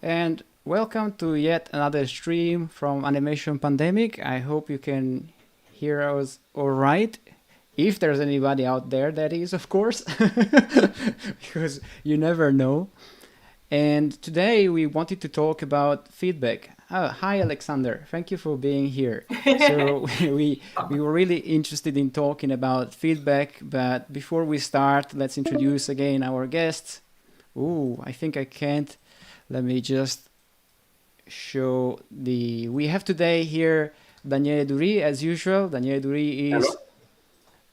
and welcome to yet another stream from Animation Pandemic. I hope you can hear us all right. If there's anybody out there, that is, of course, because you never know. And today we wanted to talk about feedback. Oh, hi, Alexander. Thank you for being here. So we were really interested in talking about feedback, but before we start, let's introduce again our guests. Ooh, I think I can't. Let me just show the... We have today here Daniele Duri, as usual. Daniele Duri is Hello.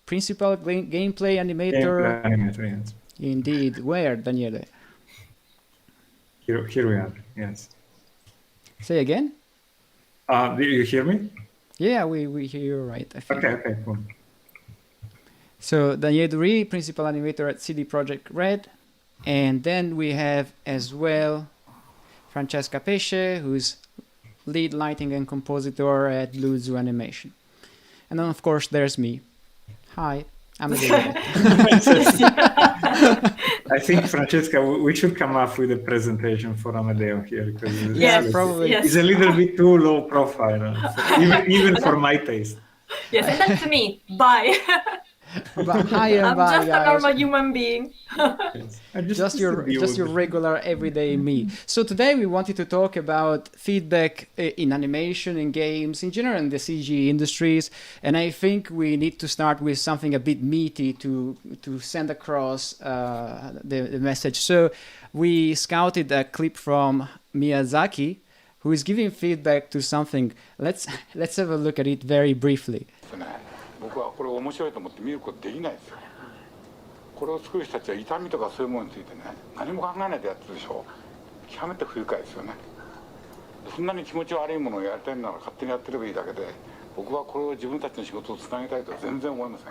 principal gameplay animator. Gameplay animator, yes. Indeed. Where, Daniele? Here we are, yes. Say again? Do you hear me? Yeah, we hear you right, I think. Okay, cool. So Daniele Duri, principal animator at CD Projekt Red. And then we have as well Francesca Pesce, who's lead lighting and compositor at BlueZoo Animation. And then of course there's me. Hi, I'm a I think, Francesca, we should come up with a presentation for Amedeo here, because probably. it's a little bit too low profile, even for my taste. Yes, and that's me. Bye. But hi and I'm bye, just guys. a normal human being. Yes. Just your regular everyday me. So today we wanted to talk about feedback in animation, in games, in general in the CG industries, and I think we need to start with something a bit meaty to send across the message. So we scouted a clip from Miyazaki, who is giving feedback to something. Let's have a look at it very briefly. 僕はこれ面白いと思って見ることできないですよ。これを作る人たちは痛みとかそういうものについてね、何も考えないでやってるでしょ。極めて不愉快ですよね。そんなに気持ち悪いものをやりたいなら勝手にやってればいいだけで、僕はこれを自分たちの仕事をつなげたいとは全然思いません。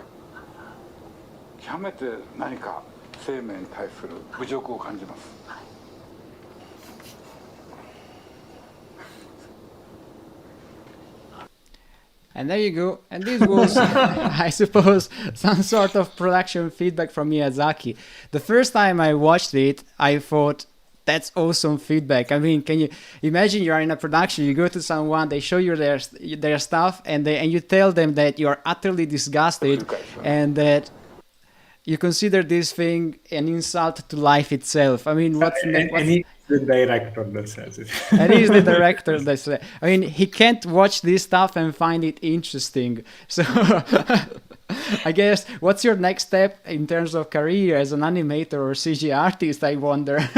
極めて何か生命に対する侮辱を感じます。 And there you go. And this was, I suppose, some sort of production feedback from Miyazaki. The first time I watched it, I thought, that's awesome feedback. I mean, can you imagine you are in a production, you go to someone, they show you their stuff, and you tell them that you are utterly disgusted and that you consider this thing an insult to life itself. I mean, what's the director that says it. And he's the director that says, I mean, he can't watch this stuff and find it interesting. So I guess, what's your next step in terms of career as an animator or CG artist, I wonder?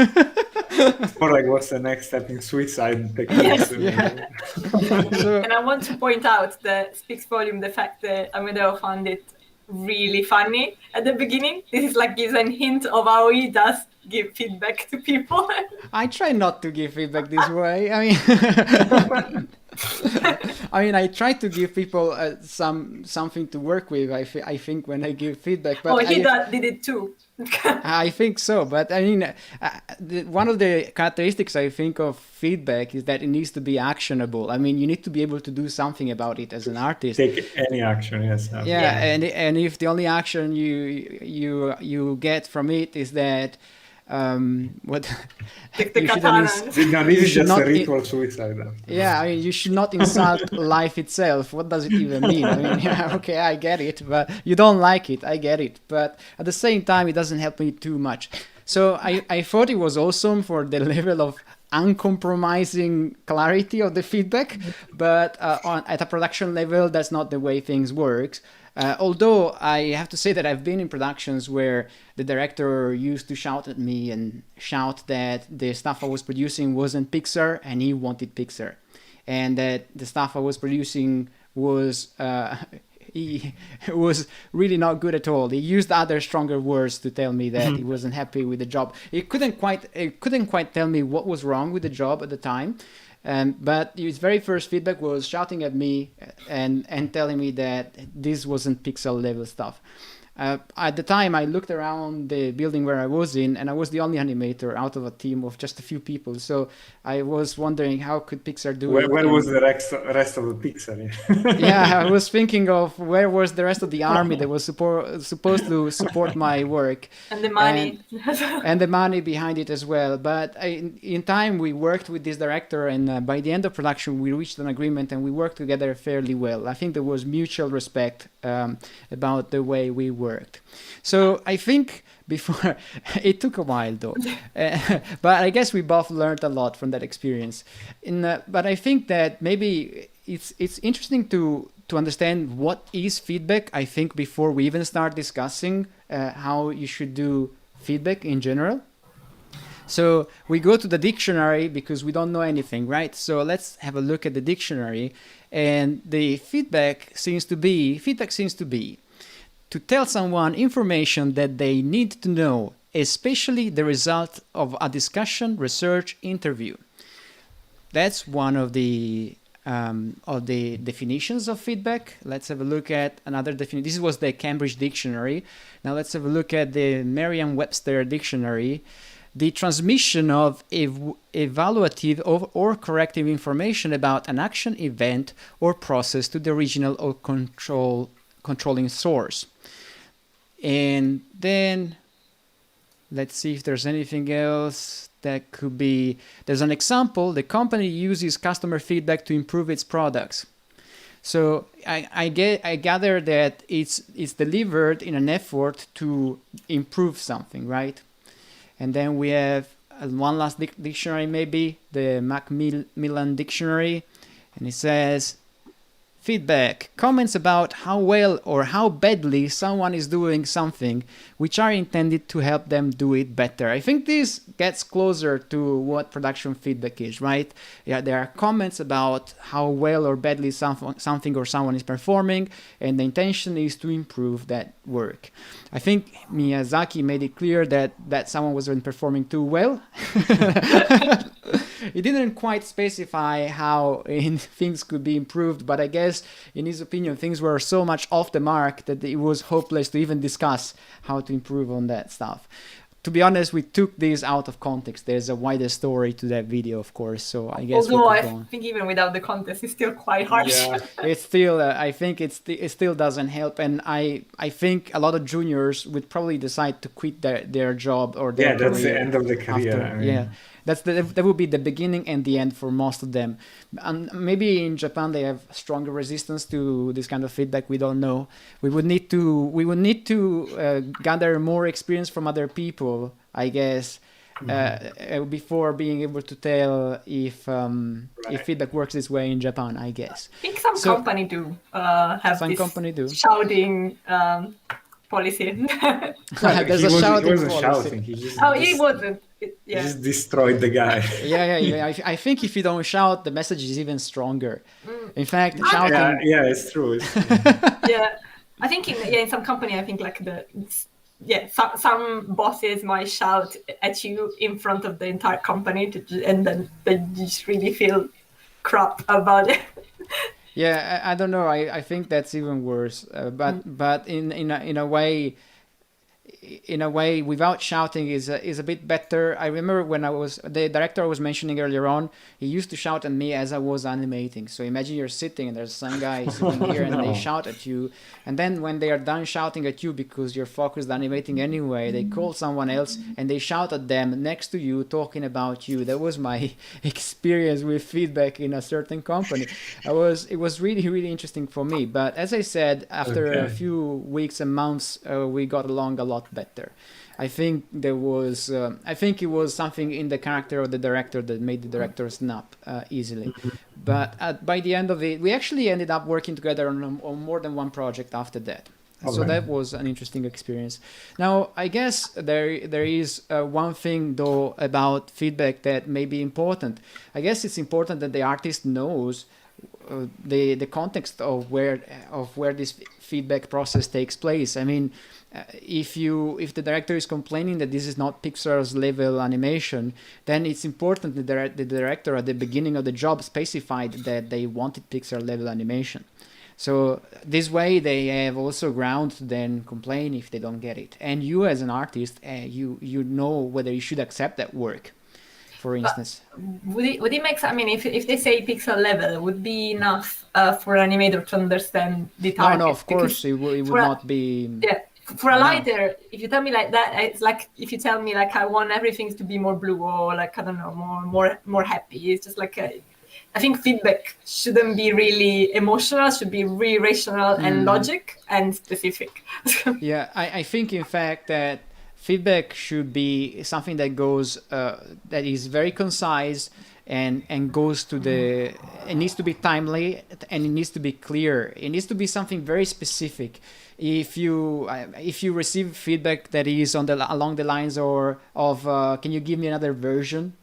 Or like, what's the next step in suicide? Yes. Yeah. And I want to point out that speaks volume the fact that Amedeo found it really funny at the beginning. This is like gives a hint of how he does give feedback to people. I try not to give feedback this way. I mean, I try to give people something to work with. I think when I give feedback, but he did it too. I think so, but I mean, one of the characteristics I think of feedback is that it needs to be actionable. I mean, you need to be able to do something about it as an artist. Take any action, yes. Yeah, and if the only action you get from it is that what Take the katana. This is just a ritual suicide. Yeah, I mean, you should not insult life itself. What does it even mean? I mean, yeah, okay, I get it, but you don't like it. I get it, but at the same time, it doesn't help me too much. So I thought it was awesome for the level of uncompromising clarity of the feedback, but at a production level, that's not the way things work. Although I have to say that I've been in productions where the director used to shout at me and shout that the stuff I was producing wasn't Pixar and he wanted Pixar, and that the stuff I was producing was he was really not good at all. He used other stronger words to tell me that he wasn't happy with the job. He couldn't quite tell me what was wrong with the job at the time. But his very first feedback was shouting at me and telling me that this wasn't pixel level stuff. At the time, I looked around the building where I was in, and I was the only animator out of a team of just a few people. So I was wondering, how could Pixar do it? Where was the rest of the Pixar? Yeah, I was thinking of where was the rest of the army that was supposed to support my work. And the money. And the money behind it as well. But in time, we worked with this director, and by the end of production, we reached an agreement, and we worked together fairly well. I think there was mutual respect about the way we worked. So I think before it took a while though, but I guess we both learned a lot from that experience. But I think that maybe it's interesting to understand what is feedback. I think before we even start discussing how you should do feedback in general. So we go to the dictionary because we don't know anything, right? So let's have a look at the dictionary, and the feedback seems to be to tell someone information that they need to know, especially the result of a discussion, research, interview. That's one of the definitions of feedback. Let's have a look at another definition. This was the Cambridge Dictionary. Now let's have a look at the Merriam-Webster Dictionary. The transmission of evaluative or corrective information about an action, event, or process to the original or controlling source. And then let's see if there's anything else that could be. There's an example. The company uses customer feedback to improve its products. So I gather that it's delivered in an effort to improve something, right? And then we have one last dictionary, maybe the Macmillan Dictionary, and it says, feedback, comments about how well or how badly someone is doing something, which are intended to help them do it better. I think this gets closer to what production feedback is, right? Yeah, there are comments about how well or badly something or someone is performing, and the intention is to improve that work. I think Miyazaki made it clear that someone wasn't performing too well. He didn't quite specify how things could be improved, but I guess in his opinion things were so much off the mark that it was hopeless to even discuss how to improve on that stuff. To be honest, we took this out of context. There's a wider story to that video, of course, so I guess although I think even without the context it's still quite harsh. Yeah. It's still I think it still doesn't help, and I think a lot of juniors would probably decide to quit their job or their career. That's the end of the career. After, yeah, that would be the beginning and the end for most of them. And maybe in Japan they have stronger resistance to this kind of feedback. We don't know. We would need to gather more experience from other people, I guess, before being able to tell if feedback works this way in Japan, I guess. I think some company do have some this company do. shouting policy. There's a shouting he wasn't policy. shouting. He wasn't. He just destroyed the guy. Yeah. I think if you don't shout, the message is even stronger. In fact, shouting. Yeah, it's true. Yeah, I think in some company, I think like some bosses might shout at you in front of the entire company, and then they just really feel crap about it. Yeah, I don't know. I think that's even worse. But in a way, without shouting is a bit better. I remember when the director I was mentioning earlier on, he used to shout at me as I was animating. So imagine you're sitting and there's some guy sitting here and they shout at you, and then when they are done shouting at you because you're focused animating anyway, they call someone else and they shout at them next to you talking about you. That was my experience with feedback in a certain company. It was really, really interesting for me. But as I said, after a few weeks and months, we got along a lot better. I think it was something in the character of the director that made the director snap easily. But by the end of it, we actually ended up working together on more than one project after that. So that was an interesting experience. Now, I guess there is one thing though about feedback that may be important. I guess it's important that the artist knows the context of where this feedback process takes place. I mean, if the director is complaining that this is not Pixar's level animation, then it's important that the director at the beginning of the job specified that they wanted Pixar level animation. So this way they have also ground to then complain if they don't get it. And you as an artist, you know whether you should accept that work, for instance. Would it make sense? I mean, if they say pixel level, would be enough for an animator to understand the target? No, of course, it would not be. Yeah, for a lighter, if you tell me like that, it's like if you tell me like I want everything to be more blue or like, I don't know, more happy. It's just like I think feedback shouldn't be really emotional, should be really rational and logic and specific. Yeah, I think in fact that feedback should be something that goes that is very concise and goes to the. It needs to be timely and it needs to be clear. It needs to be something very specific. If you receive feedback that is along the lines of can you give me another version?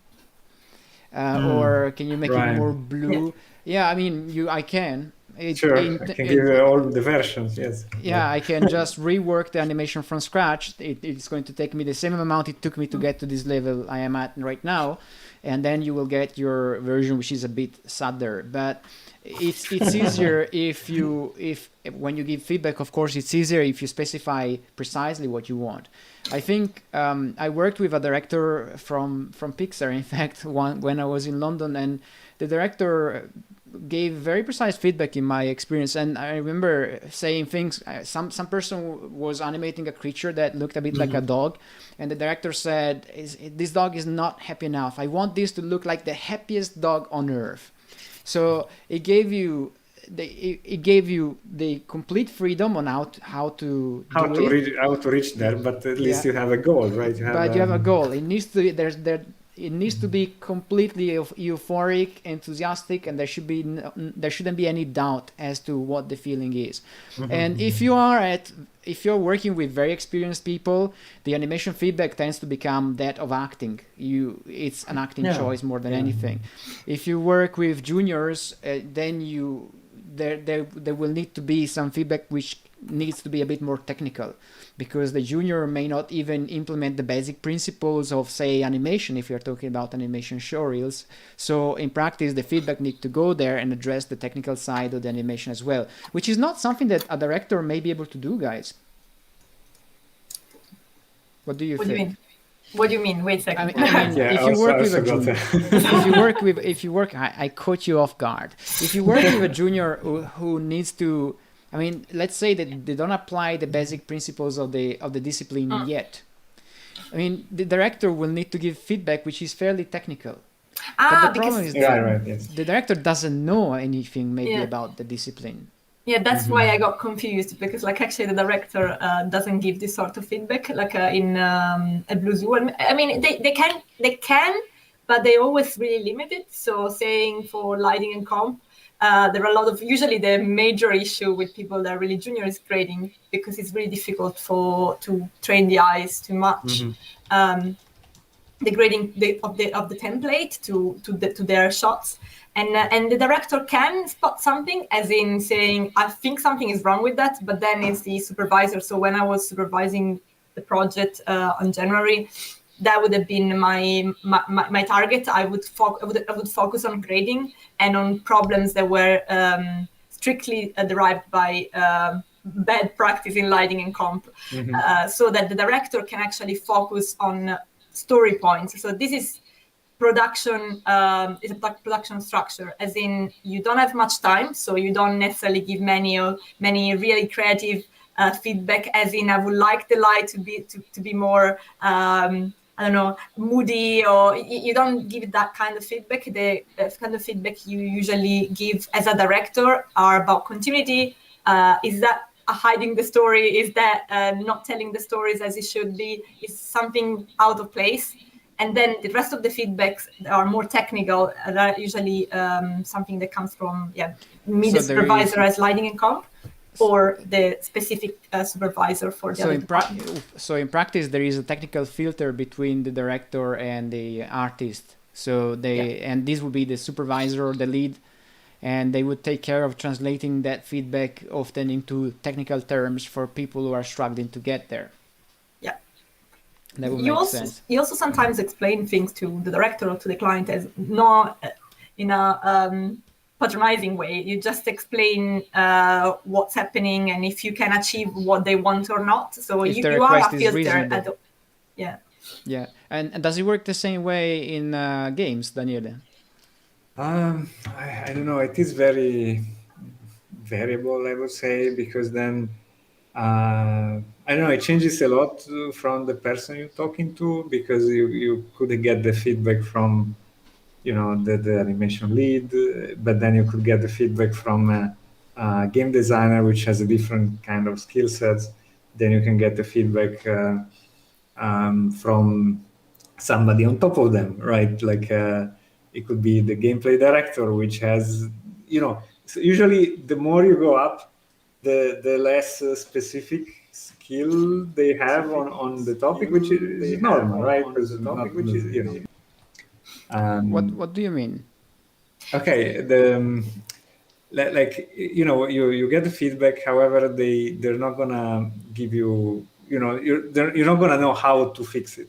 Or can you make it more blue? Yeah, I mean, I can. I can give you all the versions, yes. Yeah, I can just rework the animation from scratch. It's going to take me the same amount it took me to get to this level I am at right now. And then you will get your version, which is a bit sadder. But it's easier if when you give feedback, of course, it's easier if you specify precisely what you want. I think I worked with a director from Pixar, in fact, when I was in London, and the director gave very precise feedback in my experience. And I remember saying things. Some person was animating a creature that looked a bit like a dog, and the director said, "This dog is not happy enough. I want this to look like the happiest dog on earth." So it gave you the complete freedom on how to reach there, but at least you have a goal, right? You have a goal. It needs to it needs to be completely euphoric, enthusiastic, and there shouldn't be any doubt as to what the feeling is. And if you're working with very experienced people, the animation feedback tends to become that of acting. It's an acting choice more than anything. If you work with juniors, then there will need to be some feedback which needs to be a bit more technical, because the junior may not even implement the basic principles of, say, animation if you're talking about animation showreels. So in practice, the feedback needs to go there and address the technical side of the animation as well, which is not something that a director may be able to do, guys. What do you think? What do you mean? Wait a second. If you work with a junior, I caught you off guard. If you work with a junior who needs to, let's say that they don't apply the basic principles of the discipline yet. The director will need to give feedback which is fairly technical. But the problem is that the director doesn't know anything about the discipline. Yeah, that's why I got confused, because actually the director doesn't give this sort of feedback in a BlueZoo. They can, but they always really limit it. So saying for lighting and comp, there are a lot of, usually the major issue with people that are really junior is grading, because it's really difficult to train the eyes to match the grading of the template to their shots. And the director can spot something, as in saying, I think something is wrong with that, but then it's the supervisor. So when I was supervising the project on January, that would have been my target. I would focus on grading and on problems that were strictly derived by bad practice in lighting and comp, so that the director can actually focus on story points. So this is production, is a production structure, as in you don't have much time, so you don't necessarily give many really creative feedback, as in I would like the light to be more moody, or you don't give that kind of feedback. The kind of feedback you usually give as a director are about continuity. Is that hiding the story? Is that not telling the stories as it should be? Is something out of place? And then the rest of the feedbacks are more technical. Are usually something that comes from me, the supervisor as lighting and comp, or the specific supervisor for the other So in practice, there is a technical filter between the director and the artist. So and this would be the supervisor or the lead, and they would take care of translating that feedback often into technical terms for people who are struggling to get there. Yeah. That would make sense. You also sometimes explain things to the director or to the client as not in a patronizing way. You just explain what's happening and if you can achieve what they want or not. So if you the are a request is filter. reasonable. Yeah. Yeah. And does it work the same way in games, Daniele? I don't know. It is very variable, I would say, because then I don't know. It changes a lot from the person you're talking to, because you could get the feedback from the animation lead, but then you could get the feedback from a game designer, which has a different kind of skill sets. Then you can get the feedback from somebody on top of them, right? Like it could be the gameplay director, which has, so usually the more you go up, the less specific skill they have on the topic, which is normal, right? Because not, What do you mean? Okay, you get the feedback. However, they're not gonna give you, you're not gonna know how to fix it.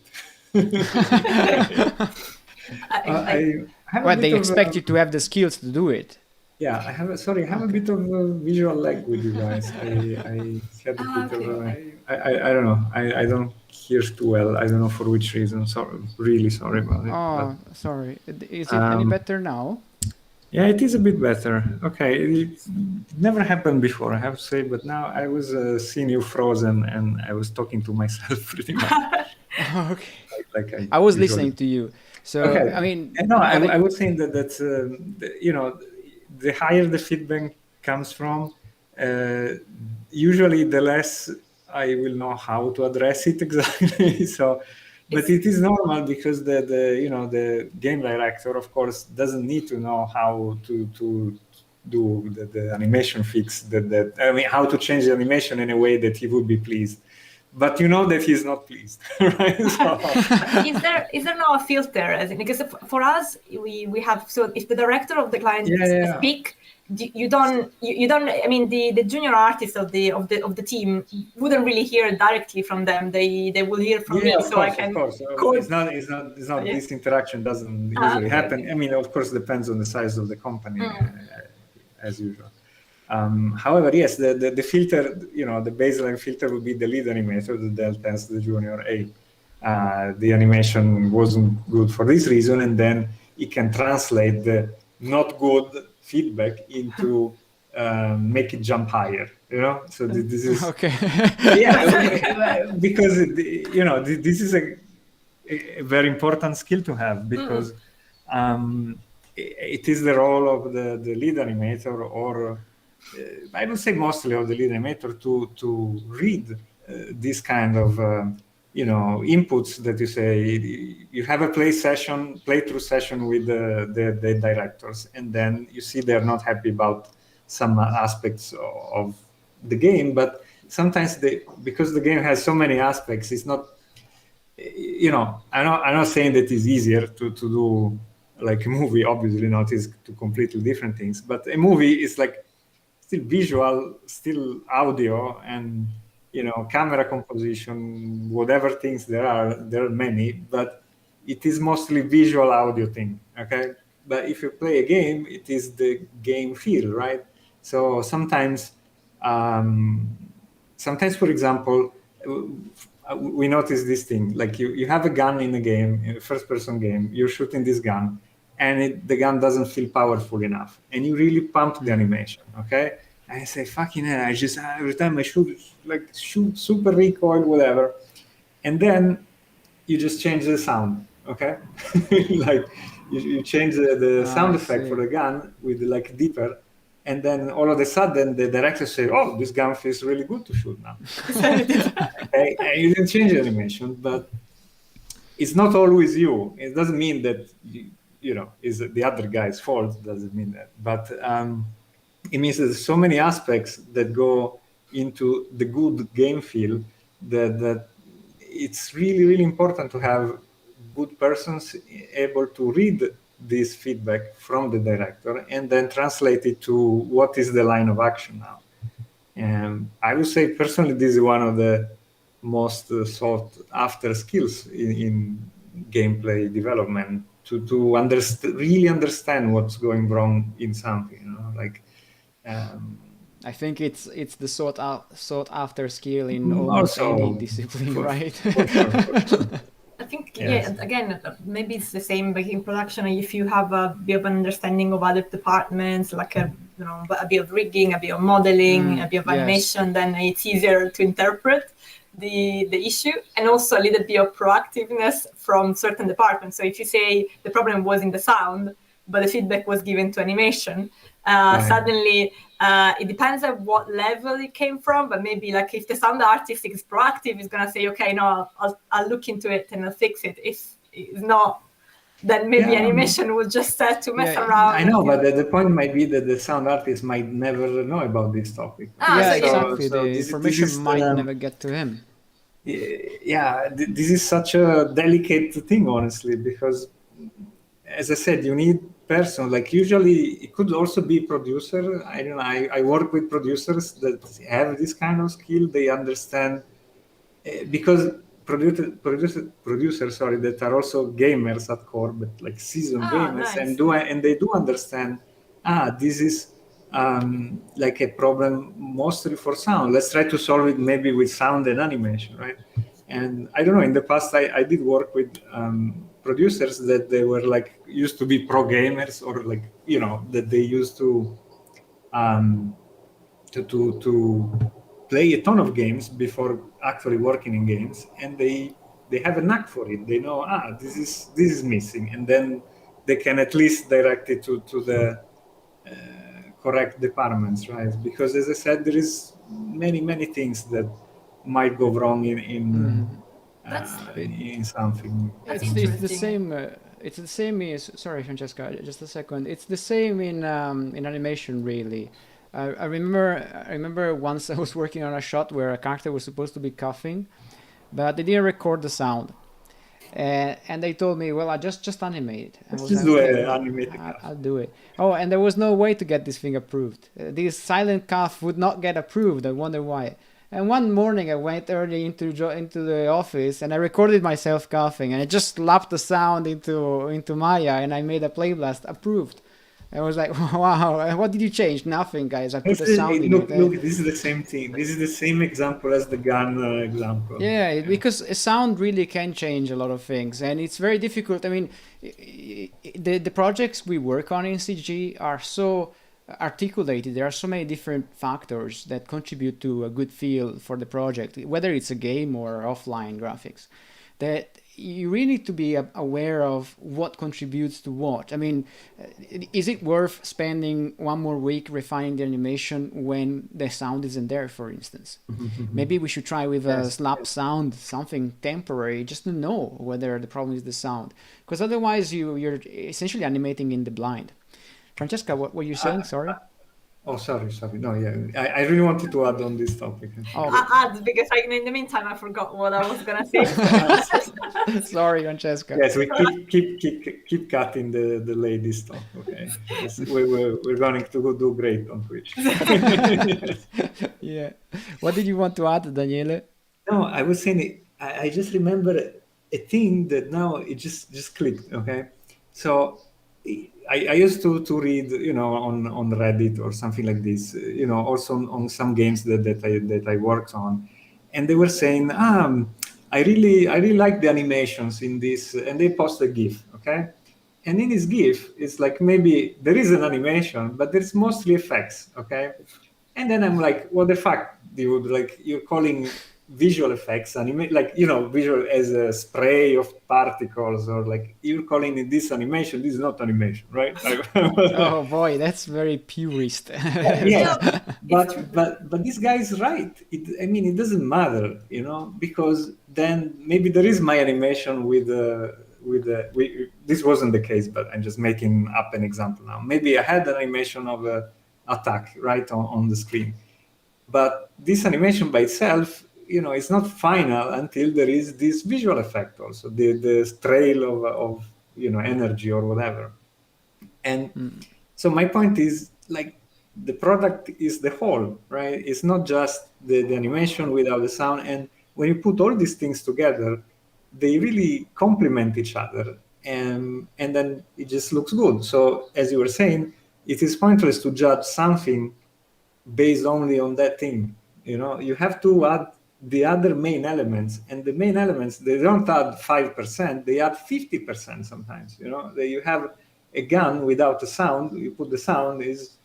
They expect you to have the skills to do it. Yeah, I have a bit of a visual lag with you guys. I had a bit of I don't know. I don't hear too well. I don't know for which reason. Sorry, really sorry about it. Oh, sorry. Is it any better now? Yeah, it is a bit better. Okay, it never happened before, I have to say, but now I was seeing you frozen and I was talking to myself pretty much. Okay. I was listening to you. So, okay. I mean... No, I was saying that the higher the feedback comes from, usually the less I will know how to address it exactly. So... But it is normal, because the game director, of course, doesn't need to know how to do the animation fix. How to change the animation in a way that he would be pleased. But you know that he's not pleased, right? So... is there now a filter? Because for us, we have, so if the director of the client speak, you don't. I mean, the junior artists of the team wouldn't really hear directly from them. They will hear from me, so I can. Of course, it's not. This interaction doesn't usually happen. Okay. I mean, of course, it depends on the size of the company, as usual. However, yes, the filter, the baseline filter would be the lead animator that tells the junior, hey, the animation wasn't good for this reason, and then it can translate the not good feedback into make it jump higher. So this is okay. Yeah, because this is a very important skill to have, because it is the role of the lead animator, or I would say mostly of the lead animator, to read this kind of inputs that you say. You have a playthrough session with the directors, and then you see they're not happy about some aspects of the game, but sometimes because the game has so many aspects, it's not. I'm not saying that it's easier to do like a movie. Obviously not. It's two completely different things. But a movie is like still visual, still audio, and camera composition, whatever things there are many, but it is mostly visual audio thing. Okay, but if you play a game, it is the game feel, right? So sometimes, for example, we notice this thing, like you have a gun in a game, in a first-person game, you're shooting this gun, and the gun doesn't feel powerful enough, and you really pump the animation, okay? And I say, fucking hell, every time I shoot super recoil, whatever, and then you just change the sound, okay? Like you change the sound effect for the gun with like deeper, and then all of a sudden the director says, oh, this gun feels really good to shoot now. Okay? And you didn't change the animation, but it's not always you. It doesn't mean that is the other guy's fault. It doesn't mean that, but it means there's so many aspects that go into the good game feel that it's really, really important to have good persons able to read this feedback from the director and then translate it to what is the line of action now. And I would say personally, this is one of the most sought after skills in gameplay development, to really understand what's going wrong in something. Like, I think it's the sought after skill in almost also, any discipline, right? For sure. I think, Yes. yeah, again, maybe it's the same like in production. If you have a bit of an understanding of other departments, like a bit of rigging, a bit of modeling, a bit of yes. animation, then it's easier to interpret the issue, and also a little bit of proactiveness from certain departments. So if you say the problem was in the sound, but the feedback was given to animation, suddenly it depends on what level it came from, but maybe like if the sound artist is proactive, is gonna say, okay, no, I'll look into it and I'll fix it. If it's not, then maybe animation will just start to mess around. I know, but the point might be that the sound artist might never know about this topic. Exactly. So the information might never get to him. This is such a delicate thing, honestly, because, as I said, you need person. Like usually, it could also be producer. I don't know. I work with producers that have this kind of skill. They understand because producers, sorry, that are also gamers at core, but like seasoned gamers, nice. and they do understand. This is like a problem mostly for sound. Let's try to solve it maybe with sound and animation, right? And I don't know. In the past, I did work with producers that they were like used to be pro gamers, or like that they used to play a ton of games before actually working in games, and they have a knack for it. They know this is missing, and then they can at least direct it to the correct departments, right? Because as I said, there is many things that might go wrong in something. It's the same. It's the same as, sorry, Francesca, just a second. It's the same in animation, really. I remember once I was working on a shot where a character was supposed to be coughing, but they didn't record the sound. And they told me, well, I just animate it. Just do an animated cough. I'll do it. Oh, and there was no way to get this thing approved. This silent cough would not get approved. I wonder why. And one morning I went early into the office and I recorded myself coughing, and I just slapped the sound into Maya, and I made a playblast approved. I was like, wow, what did you change? Nothing, guys. I put the sound in it. Look, this is the same thing. This is the same example as the gun example. Yeah, because a sound really can change a lot of things, and it's very difficult. I mean, the projects we work on in CG are so articulated. There are so many different factors that contribute to a good feel for the project, whether it's a game or offline graphics, that you really need to be aware of what contributes to what. I mean, is it worth spending one more week refining the animation when the sound isn't there, for instance? Maybe we should try with a slap sound, something temporary, just to know whether the problem is the sound. Because otherwise you're essentially animating in the blind. Francesca, what were you saying? Sorry. Sorry. No, yeah, I really wanted to add on this topic. Add, because in the meantime I forgot what I was gonna say. Sorry, Francesca. Yes, we keep cutting the ladies talk. Okay, we're going to do great on Twitch. Yeah. What did you want to add, Daniele? No, I was saying I just remember a thing that now it just clicked. Okay, so I used to read, on Reddit or something like this, also on some games that I worked on, and they were saying, I really like the animations in this, and they post a GIF, okay, and in this GIF, it's like maybe there is an animation, but there's mostly effects, okay, and then I'm like, what the fuck, dude? Like you're calling visual effects visual as a spray of particles, or like you're calling it this animation. This is not animation, right? Oh boy, that's very purist. But this guy is right. It doesn't matter, because then maybe there is my animation with this wasn't the case, but I'm just making up an example now. Maybe I had an animation of a attack right on the screen, but this animation by itself, it's not final until there is this visual effect also, the trail of energy or whatever. And so my point is, like, the product is the whole, right? It's not just the animation without the sound. And when you put all these things together, they really complement each other, and then it just looks good. So as you were saying, it is pointless to judge something based only on that thing. You have to add the other main elements, and the main elements, they don't add 5%, they add 50% sometimes. That you have a gun without a sound, you put the sound, is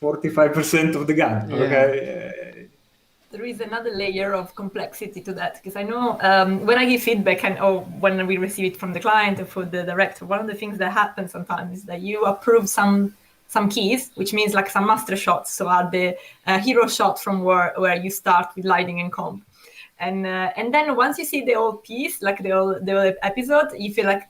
45% of the gun. Yeah. Okay. There is another layer of complexity to that, because I know when I give feedback or when we receive it from the client or for the director, one of the things that happens sometimes is that you approve some keys, which means like some master shots. So are the hero shot from where you start with lighting and comp. And then once you see the whole piece, like the whole episode, you feel like,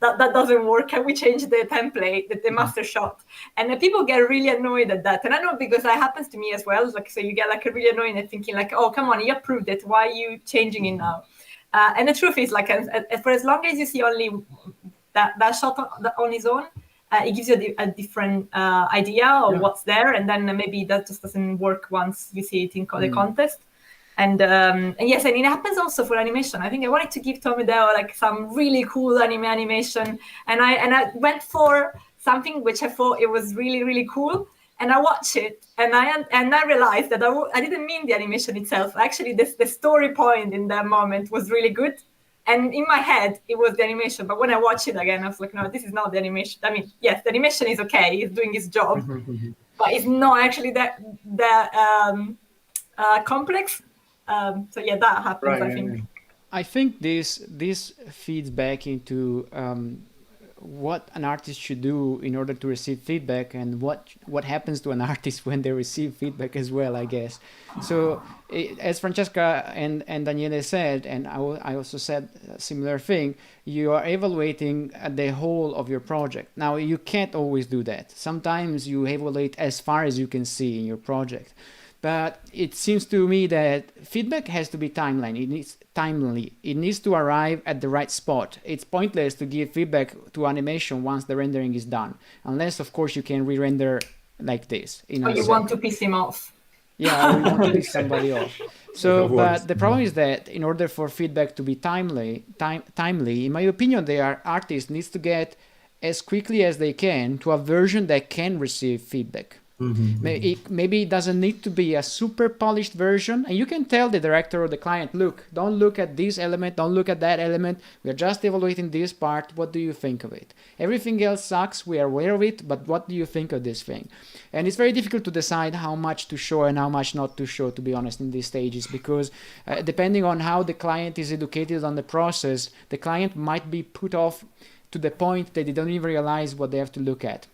that doesn't work. Can we change the template, the master shot? And people get really annoyed at that. And I know, because that happens to me as well. Like, so you get like really annoyed and thinking like, oh, come on, you approved it. Why are you changing it now? And the truth is, like, for as long as you see only that shot on its own, it gives you a different idea of what's there. And then maybe that just doesn't work once you see it in the context. And yes, and it happens also for animation. I think I wanted to give Tomedeo like some really cool animation, and I went for something which I thought it was really, really cool. And I watched it, and I realized that I didn't mean the animation itself. Actually, the story point in that moment was really good, and in my head it was the animation. But when I watched it again, I was like, no, this is not the animation. I mean, yes, the animation is okay; it's doing its job, but it's not actually that complex. So yeah, that happens. Right, I think. I think this feeds back into what an artist should do in order to receive feedback, and what happens to an artist when they receive feedback as well, I guess. So as Francesca and Daniele said, and I also said a similar thing, you are evaluating the whole of your project. Now, you can't always do that. Sometimes you evaluate as far as you can see in your project. But it seems to me that feedback has to be timely. It needs to arrive at the right spot. It's pointless to give feedback to animation once the rendering is done, unless, of course, you can re-render like this. Or you want to piss him off. Yeah, or you want to piss somebody off. So, but the problem is that in order for feedback to be timely, in my opinion, the artist needs to get as quickly as they can to a version that can receive feedback. Maybe it doesn't need to be a super polished version, and you can tell the director or the client, look, don't look at this element, don't look at that element, we're just evaluating this part, what do you think of it? Everything else sucks, we are aware of it, but what do you think of this thing? And it's very difficult to decide how much to show and how much not to show, to be honest, in these stages, because depending on how the client is educated on the process, the client might be put off to the point that they don't even realize what they have to look at.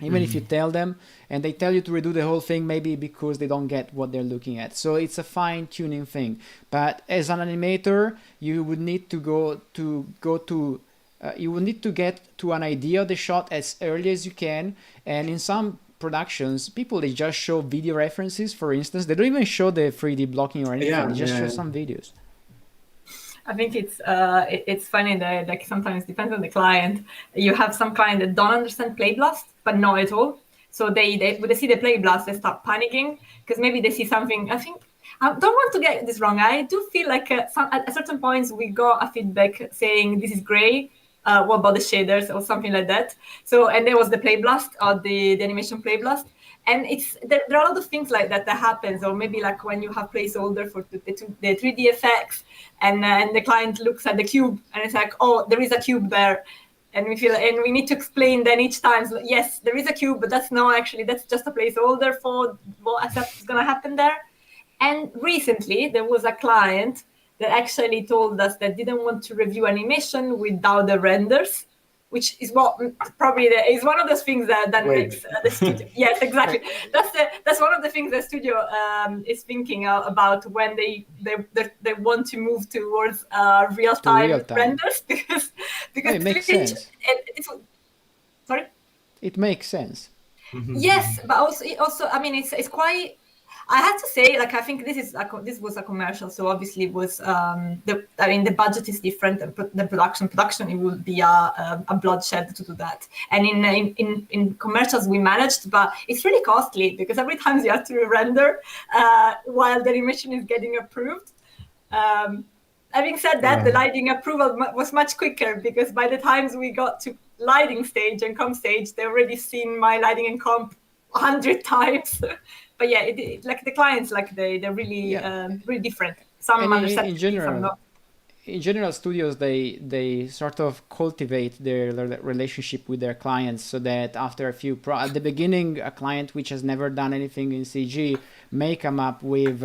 Even if you tell them, and they tell you to redo the whole thing, maybe because they don't get what they're looking at. So it's a fine-tuning thing. But as an animator, you would need to you would need to get to an idea of the shot as early as you can. And in some productions, people, they just show video references, for instance. They don't even show the 3D blocking or anything. They just show some videos. I think it's funny that, like, sometimes depends on the client. You have some clients that don't understand Play Blast, but not at all. So they when they see the Play Blast, they start panicking because maybe they see something. I think I don't want to get this wrong. I do feel like at certain points we got a feedback saying this is great. What about the shaders or something like that? So, and there was the Play Blast or the animation Play Blast. And there are a lot of things like that happens, or maybe like when you have placeholder for the 3D effects, and the client looks at the cube and it's like, oh, there is a cube there, and we need to explain then each time. So yes, there is a cube, but that's just a placeholder for what is going to happen there. And recently there was a client that actually told us that didn't want to review animation without the renders, which is what probably is one of those things that makes the studio. Yes, exactly. That's one of the things the studio is thinking about when they want to move towards real-time renders because it makes sense. Sorry. It makes sense. Yes, but also I mean it's quite. I have to say, like, I think this was a commercial, so obviously it was the budget is different than production. Production, it would be a bloodshed to do that. And in commercials we managed, but it's really costly because every time you have to render while the animation is getting approved. Having said that, the lighting approval was much quicker, because by the times we got to lighting stage and comp stage, they already seen my lighting and comp 100 times. But yeah, like the clients, like they're really really different. Some And understand in me, some general, not. in general, studios they sort of cultivate their relationship with their clients, so that after a few at the beginning, a client which has never done anything in CG may come up with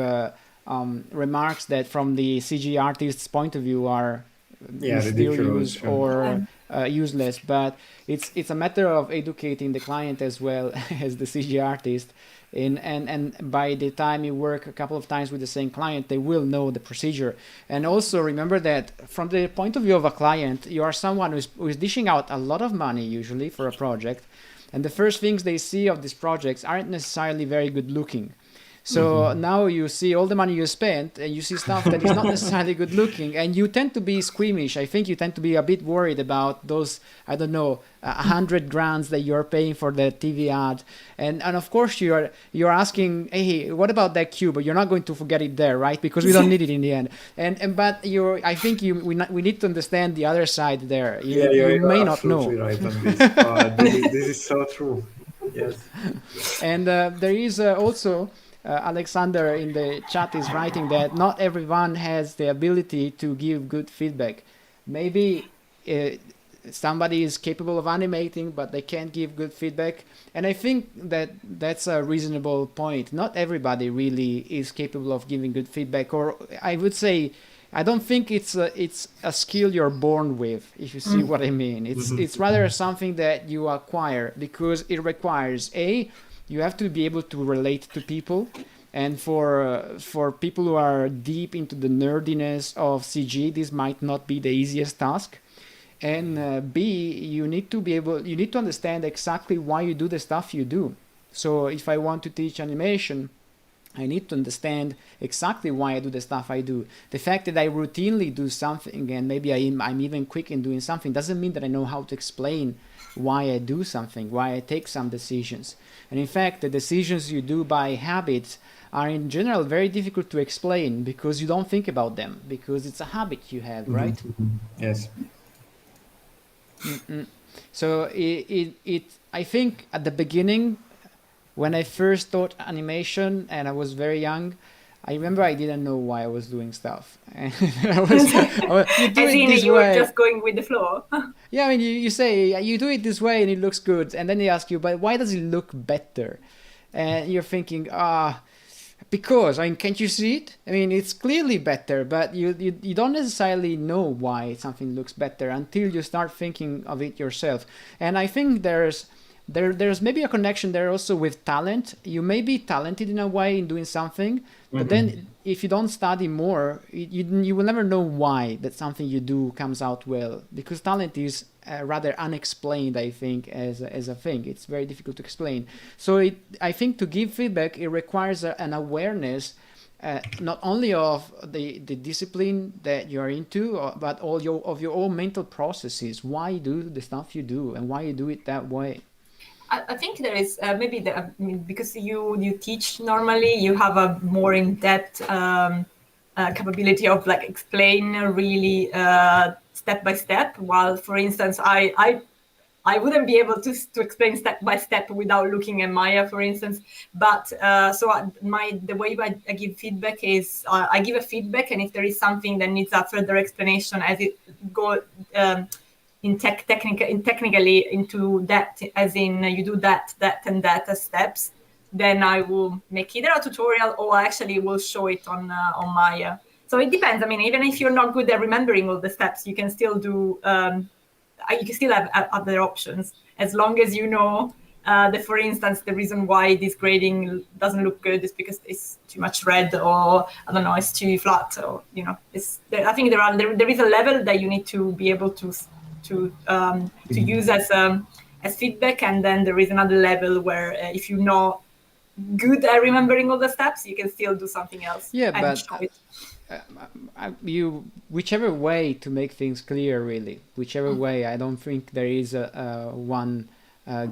remarks that from the CG artist's point of view are mysterious or useless, but it's a matter of educating the client as well as the CG artist. And by the time you work a couple of times with the same client, they will know the procedure. And also remember that from the point of view of a client, you are someone who's dishing out a lot of money usually for a project, and the first things they see of these projects aren't necessarily very good looking. So now you see all the money you spent, and you see stuff that is not necessarily good looking, and you tend to be squeamish. I think you tend to be a bit worried about those, I don't know, 100 grand that you're paying for the TV ad, and of course you're asking, hey, what about that cube? But you're not going to forget it there, right? Because we don't need it in the end. But I think we need to understand the other side there. You may not know. Right on this. This is so true. Yes. And there is also. Alexander in the chat is writing that not everyone has the ability to give good feedback. Maybe somebody is capable of animating, but they can't give good feedback. And I think that that's a reasonable point. Not everybody really is capable of giving good feedback, or I would say, I don't think it's a skill you're born with, if you see what I mean. It's rather something that you acquire, because it requires you have to be able to relate to people, and for people who are deep into the nerdiness of CG, this might not be the easiest task. And B, you need to understand exactly why you do the stuff you do. So if I want to teach animation, I need to understand exactly why I do the stuff I do. The fact that I routinely do something, and maybe I'm even quick in doing something, doesn't mean that I know how to explain why I do something, why I take some decisions. And in fact, the decisions you do by habit are in general very difficult to explain, because you don't think about them, because it's a habit you have, right? Yes. So I think at the beginning, when I first taught animation and I was very young, I remember I didn't know why I was doing stuff. And you do it this way. You were just going with the flow. Yeah, I mean, you say you do it this way and it looks good, and then they ask you, but why does it look better? And you're thinking, because, I mean, can't you see it? I mean, it's clearly better, but you don't necessarily know why something looks better until you start thinking of it yourself. And I think there's maybe a connection there also with talent. You may be talented in a way in doing something, but then if you don't study more, you will never know why that something you do comes out well, because talent is rather unexplained, I think, as a thing. It's very difficult to explain. So I think to give feedback, it requires an awareness not only of the discipline that you're into, but of your own mental processes. Why you do the stuff you do, and why you do it that way. I think there is maybe because you teach normally, you have a more in-depth capability of like explain really step by step. While, for instance, I wouldn't be able to explain step by step without looking at Maya, for instance. But the way I give feedback is I give a feedback, and if there is something that needs a further explanation as it goes. Technically into that, as in you do that and that as steps, then I will make either a tutorial or I actually will show it on Maya. So it depends. I mean, even if you're not good at remembering all the steps, you can still do. You can still have other options, as long as you know that, for instance, the reason why this grading doesn't look good is because it's too much red, or I don't know, it's too flat, or I think there is a level that you need to be able to use as feedback, and then there is another level where if you're not good at remembering all the steps, you can still do something else. Yeah, but whichever way to make things clear, really, whichever way. I don't think there is a one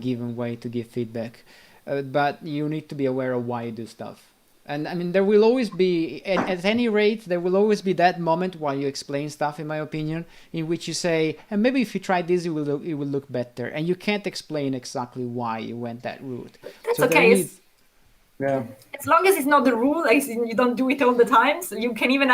given way to give feedback, but you need to be aware of why you do stuff. And I mean, there will always be, at any rate, there will always be that moment while you explain stuff, in my opinion, in which you say, and maybe if you try this, it will look better. And you can't explain exactly why you went that route. That's so okay. Yeah. As long as it's not the rule, like you don't do it all the time, so you can even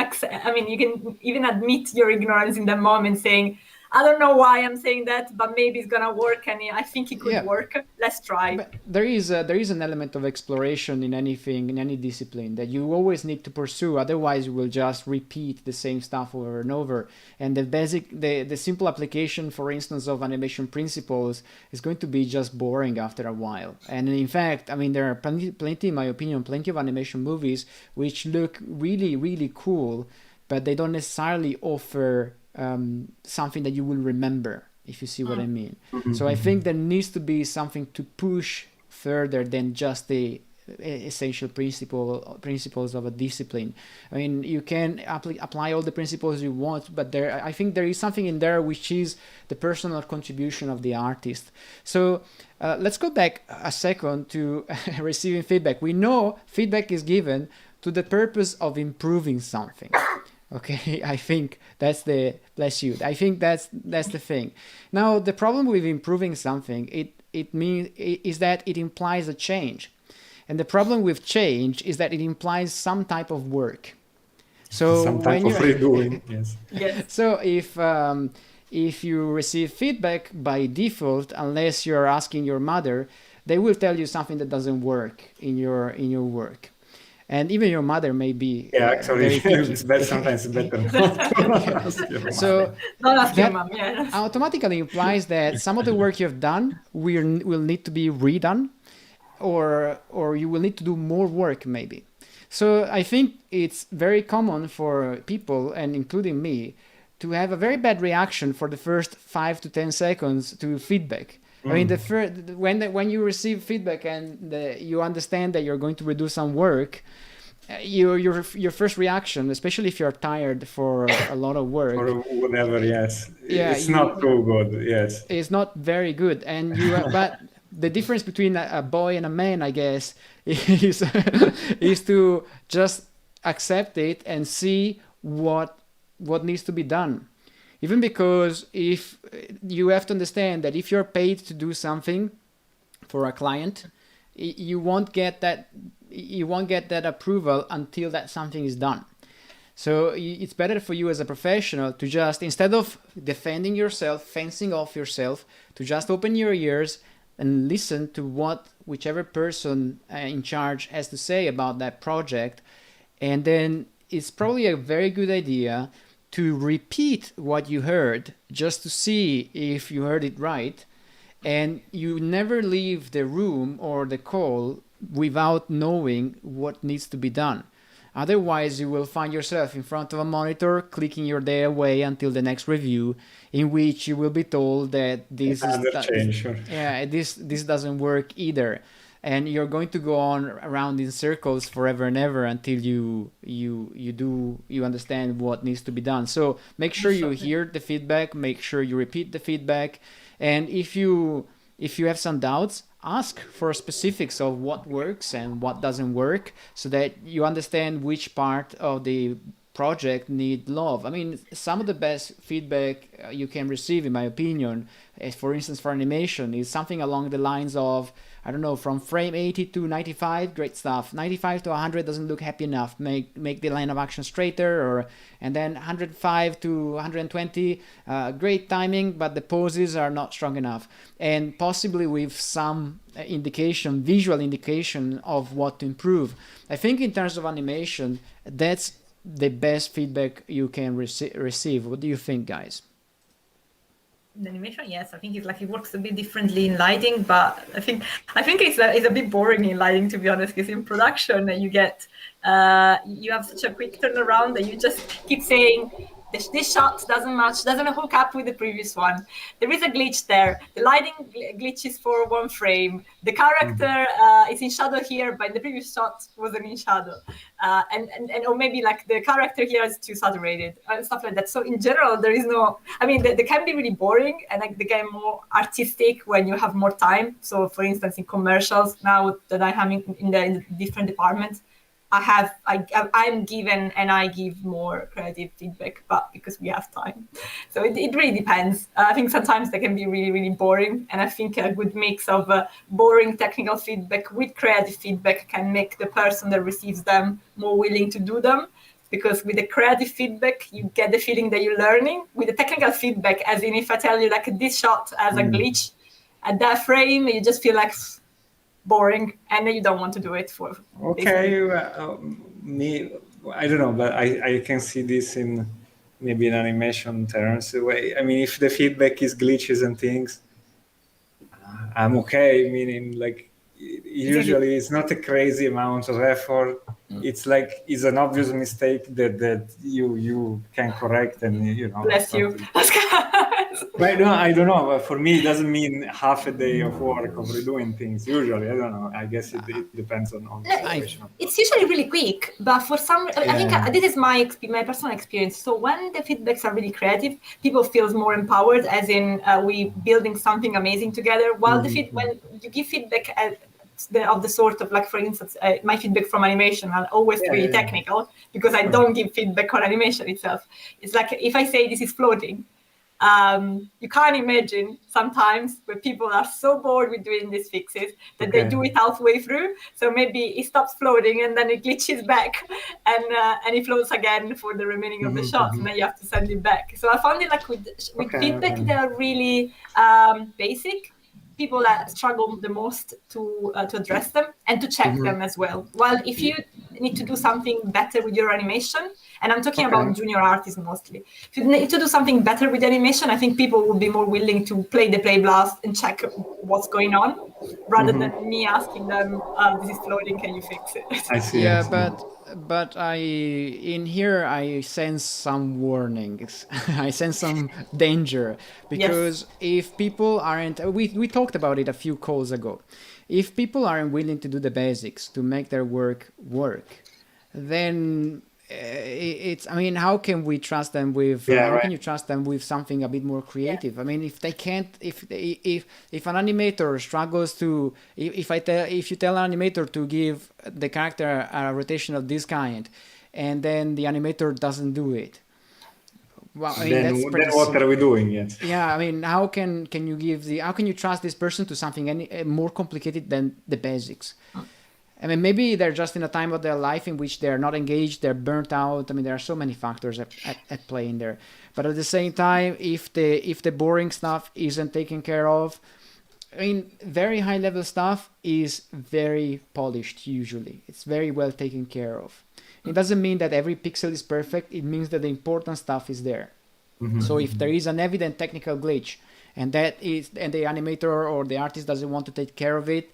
you can even admit your ignorance in that moment, saying, I don't know why I'm saying that, but maybe it's gonna work, and I think it could work. Let's try. But there is an element of exploration in anything, in any discipline, that you always need to pursue. Otherwise, you will just repeat the same stuff over and over. And the simple application, for instance, of animation principles is going to be just boring after a while. And in fact, I mean, there are plenty, in my opinion, plenty of animation movies which look really, really cool, but they don't necessarily offer something that you will remember, if you see what I mean. So I think there needs to be something to push further than just the essential principles of a discipline. I mean, you can apply all the principles you want, but I think there is something in there which is the personal contribution of the artist. So let's go back a second to receiving feedback. We know feedback is given to the purpose of improving something. Okay, I think that's the I think that's the thing. Now, the problem with improving something, is that it implies a change, and the problem with change is that it implies some type of work. So some type of redoing, yes. Yes. So if you receive feedback by default, unless you're asking your mother, they will tell you something that doesn't work in your work. And even your mother may be. Yeah, actually, it's better, sometimes it's better. So don't ask your that mom. Yeah. automatically implies that some of the work you've done will need to be redone, or you will need to do more work maybe. So I think it's very common for people, and including me, to have a very bad reaction for the first 5 to 10 seconds to feedback. I mean, when you receive feedback and you understand that you're going to redo some work, your first reaction, especially if you're tired for a lot of work, or whatever, yes, it's not so good. Yes, it's not very good, and but the difference between a boy and a man, I guess, is to just accept it and see what needs to be done. Even because if you have to understand that if you're paid to do something for a client, you won't get that approval until that something is done. So it's better for you as a professional to just, instead of defending yourself, fencing off yourself, to just open your ears and listen to what whichever person in charge has to say about that project. And then it's probably a very good idea to repeat what you heard just to see if you heard it right, and you never leave the room or the call without knowing what needs to be done. Otherwise, you will find yourself in front of a monitor clicking your day away until the next review, in which you will be told that this doesn't work either. And you're going to go on around in circles forever and ever until you understand what needs to be done. So make sure you hear the feedback, make sure you repeat the feedback, and if you have some doubts, ask for specifics of what works and what doesn't work, so that you understand which part of the project need love. I mean, some of the best feedback you can receive, in my opinion, for instance, for animation, is something along the lines of, I don't know, from frame 80 to 95, great stuff. 95 to 100 doesn't look happy enough. Make the line of action straighter, and then 105 to 120, great timing, but the poses are not strong enough. And possibly with some visual indication of what to improve. I think in terms of animation, that's the best feedback you can receive. What do you think, guys? The animation, yes, I think it's like it works a bit differently in lighting, but I think it's a bit boring in lighting, to be honest, because in production you get you have such a quick turnaround that you just keep saying this shot doesn't hook up with the previous one. There is a glitch there. The lighting glitches for one frame. The character is in shadow here, but the previous shot wasn't in shadow. And or maybe like the character here is too saturated and stuff like that. So in general, there is no. I mean, they can be really boring, and like they get more artistic when you have more time. So for instance, in commercials now that I'm having in the different departments, I'm given and I give more creative feedback, but because we have time. So it really depends. I think sometimes they can be really, really boring. And I think a good mix of boring technical feedback with creative feedback can make the person that receives them more willing to do them. Because with the creative feedback, you get the feeling that you're learning. With the technical feedback, as in if I tell you like this shot has a glitch at that frame, you just feel like boring, and then you don't want to do it for. Okay, me, I don't know, but I can see this in maybe in animation terms. I mean, if the feedback is glitches and things, I'm okay. Meaning, like, usually it's not a crazy amount of effort. It's like it's an obvious mistake that you can correct, and you know. Bless you. But no, I don't know. But for me, it doesn't mean half a day of work of redoing things. Usually, I don't know. I guess it depends on the situation. It's usually really quick, but for some, I think this is my personal experience. So when the feedbacks are really creative, people feel more empowered, as in we building something amazing together. While when you give feedback of the sort of, like, for instance, my feedback from animation are always really technical, because I don't give feedback on animation itself. It's like if I say this is floating. You can't imagine sometimes where people are so bored with doing these fixes that they do it halfway through. So maybe it stops floating and then it glitches back and it floats again for the remaining of the shots, and then you have to send it back. So I found it like with feedback that are really basic. People that struggle the most to address them and to check them as well. While if you need to do something better with your animation, and I'm talking about junior artists mostly, if you need to do something better with animation, I think people will be more willing to play the play blast and check what's going on, rather than me asking them, this is floating, can you fix it? I see. Yeah, but I sense some warnings. I sense some danger, because if people aren't, we talked about it a few calls ago. If people aren't willing to do the basics to make their work, then I mean, how can we trust them with? How can you trust them with something a bit more creative? I mean, if they can't, if an animator struggles to, if you tell an animator to give the character a rotation of this kind, and then the animator doesn't do it, well, I mean, then what are we doing? Yeah, I mean, how can you trust this person to something more complicated than the basics? I mean, maybe they're just in a time of their life in which they're not engaged, they're burnt out. I mean, there are so many factors at play in there. But at the same time, if the boring stuff isn't taken care of, I mean, very high level stuff is very polished usually. It's very well taken care of. It doesn't mean that every pixel is perfect. It means that the important stuff is there. So if there is an evident technical glitch, and the animator or the artist doesn't want to take care of it,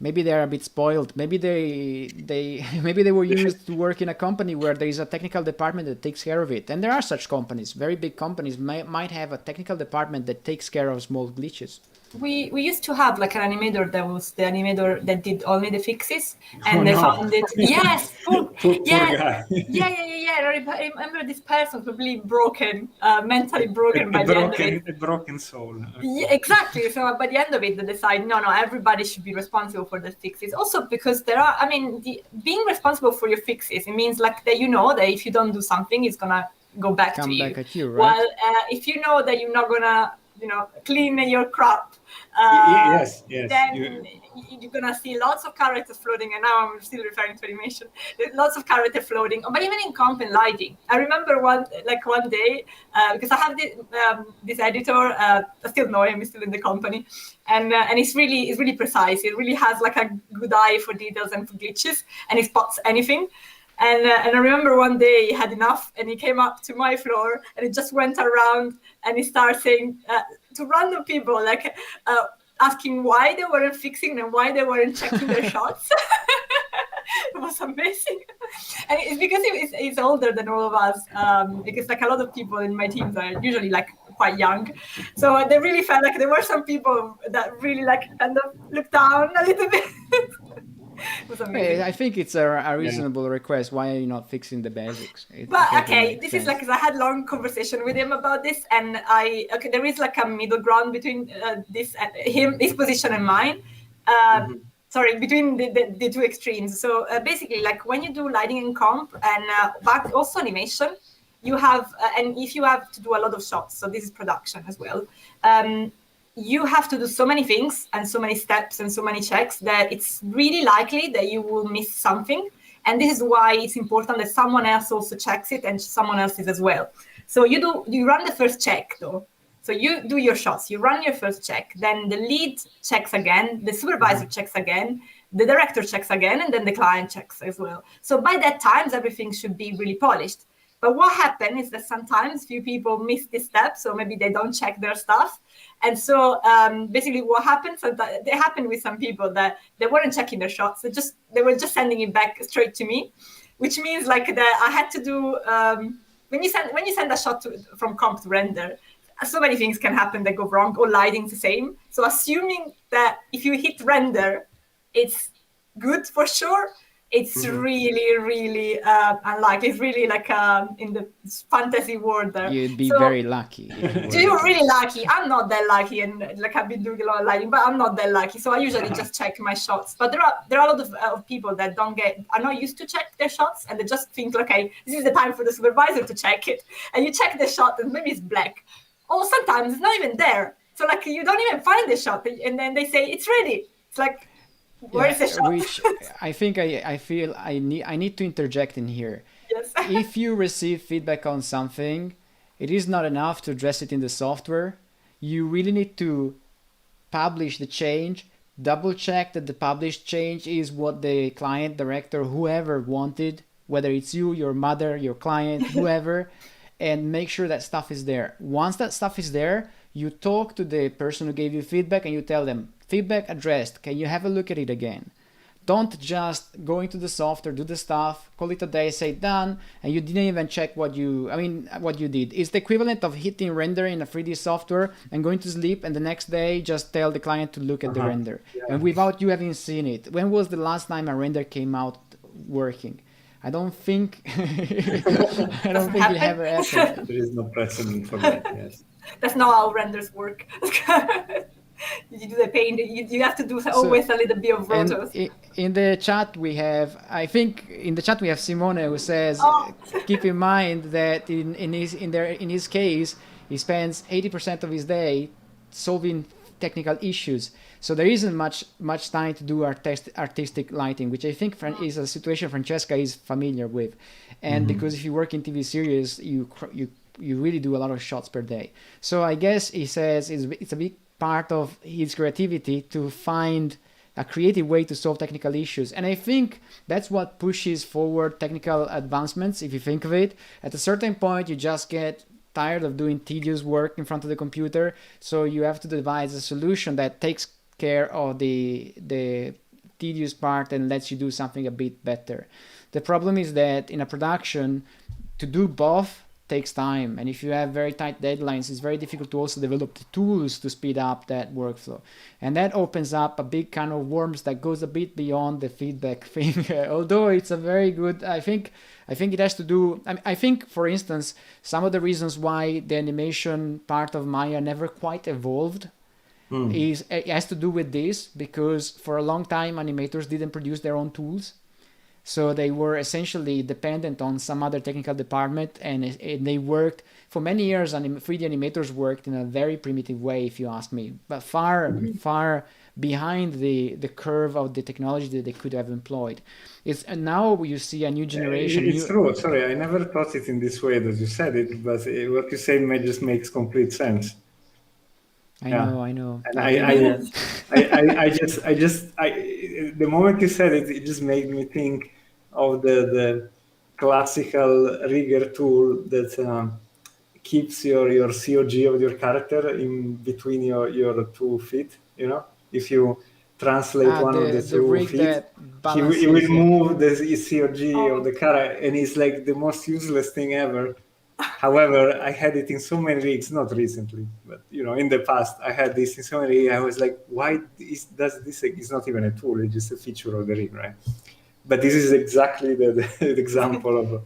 maybe they're a bit spoiled. Maybe they were used to work in a company where there is a technical department that takes care of it. And there are such companies. Very big companies might have a technical department that takes care of small glitches. We used to have like an animator that was the animator that did only the fixes, and they found it. Yes, poor guy. I remember this person probably broken, mentally broken by the end of it. A broken soul. Yeah, exactly. So by the end of it, they decide no, everybody should be responsible for the fixes. Also because being responsible for your fixes, it means like that that if you don't do something, it's gonna go back to you. Come back at you, right? While if you know that you're not gonna clean your crop, then you're gonna see lots of characters floating. And now I'm still referring to animation. There's lots of characters floating, but even in comp and lighting. I remember one day because I have this editor. I still know him; he's still in the company, and it's really precise. It really has like a good eye for details and for glitches, and he spots anything. And I remember one day he had enough, and he came up to my floor, and he just went around and he started saying to random people, asking why they weren't fixing and why they weren't checking their shots. It was amazing. And it's because he's older than all of us, because like a lot of people in my teams are usually like quite young. So they really felt like there were some people that really like kind of looked down a little bit. I think it's a reasonable request. Why are you not fixing the basics? This is like, 'cause I had a long conversation with him about this, and there is like a middle ground between his position and mine. between the two extremes. So basically, like when you do lighting and comp and but also animation, you have and if you have to do a lot of shots, so this is production as well, you have to do so many things and so many steps and so many checks that it's really likely that you will miss something. And this is why it's important that someone else also checks it and someone else is as well. So you run the first check though. So you do your shots, you run your first check, then the lead checks again, the supervisor checks again, the director checks again, and then the client checks as well. So by that time, everything should be really polished. But what happens is that sometimes few people miss this step, so maybe they don't check their stuff. And so basically what happens, they happened with some people that they weren't checking their shots, they were just sending it back straight to me, which means like that I had to do, when you send a shot from comp to render, so many things can happen that go wrong, or lighting's the same. So assuming that if you hit render, it's good for sure, it's really, really unlikely. It's really like in the fantasy world there. You'd be very lucky. You're really lucky. I'm not that lucky, and like I've been doing a lot of lighting, but I'm not that lucky. So I usually just check my shots. But there are a lot of people that are not used to check their shots, and they just think, okay, this is the time for the supervisor to check it. And you check the shot, and maybe it's black. Or sometimes it's not even there. So like you don't even find the shot, and then they say it's ready. It's like, where is the shot? Which I think I feel I need to interject in here. Yes. If you receive feedback on something, it is not enough to address it in the software. You really need to publish the change, double check that the published change is what the client, director, whoever wanted, whether it's you, your mother, your client, whoever, and make sure that stuff is there. Once that stuff is there, you talk to the person who gave you feedback and you tell them, feedback addressed, can you have a look at it again? Don't just go into the software, do the stuff, call it a day, say done, and you didn't even check what you did. It's the equivalent of hitting render in a 3D software and going to sleep, and the next day just tell the client to look at the render. Yeah. And without you having seen it. When was the last time a render came out working? I don't think it ever happened. There is no precedent for that, yes. That's not how renders work. You do the paint, you have to do always a little bit of rotos. In the chat we have, Simone who says, keep in mind that in his case, he spends 80% of his day solving technical issues. So there isn't much time to do artistic lighting, which I think is a situation Francesca is familiar with. And because if you work in TV series, you really do a lot of shots per day. So I guess he says it's a big part of his creativity to find a creative way to solve technical issues. And I think that's what pushes forward technical advancements, if you think of it. At a certain point, you just get tired of doing tedious work in front of the computer, so you have to devise a solution that takes care of the tedious part and lets you do something a bit better. The problem is that in a production, to do both takes time, and if you have very tight deadlines, it's very difficult to also develop the tools to speed up that workflow, and that opens up a big can of worms that goes a bit beyond the feedback thing. Although it's a very good, I think it has to do, I think, for instance, some of the reasons why the animation part of Maya never quite evolved it has to do with this, because for a long time animators didn't produce their own tools. So they were essentially dependent on some other technical department, and they worked for many years. 3D animators worked in a very primitive way, if you ask me, but far behind the curve of the technology that they could have employed. And now you see a new generation. It's true. Sorry, I never thought it in this way that you said it, but what you say just makes complete sense. I know. And the moment you said it, it just made me think of the classical rigger tool that keeps your COG of your character in between your 2 feet. You know, if you translate one of the 2 feet, he will move the COG of the character, and it's like the most useless thing ever. However, I had it in so many rigs, not recently, but in the past, I had this in so many rigs. I was like, why does this? It's not even a tool; it's just a feature of the rig, right? But this is exactly the example of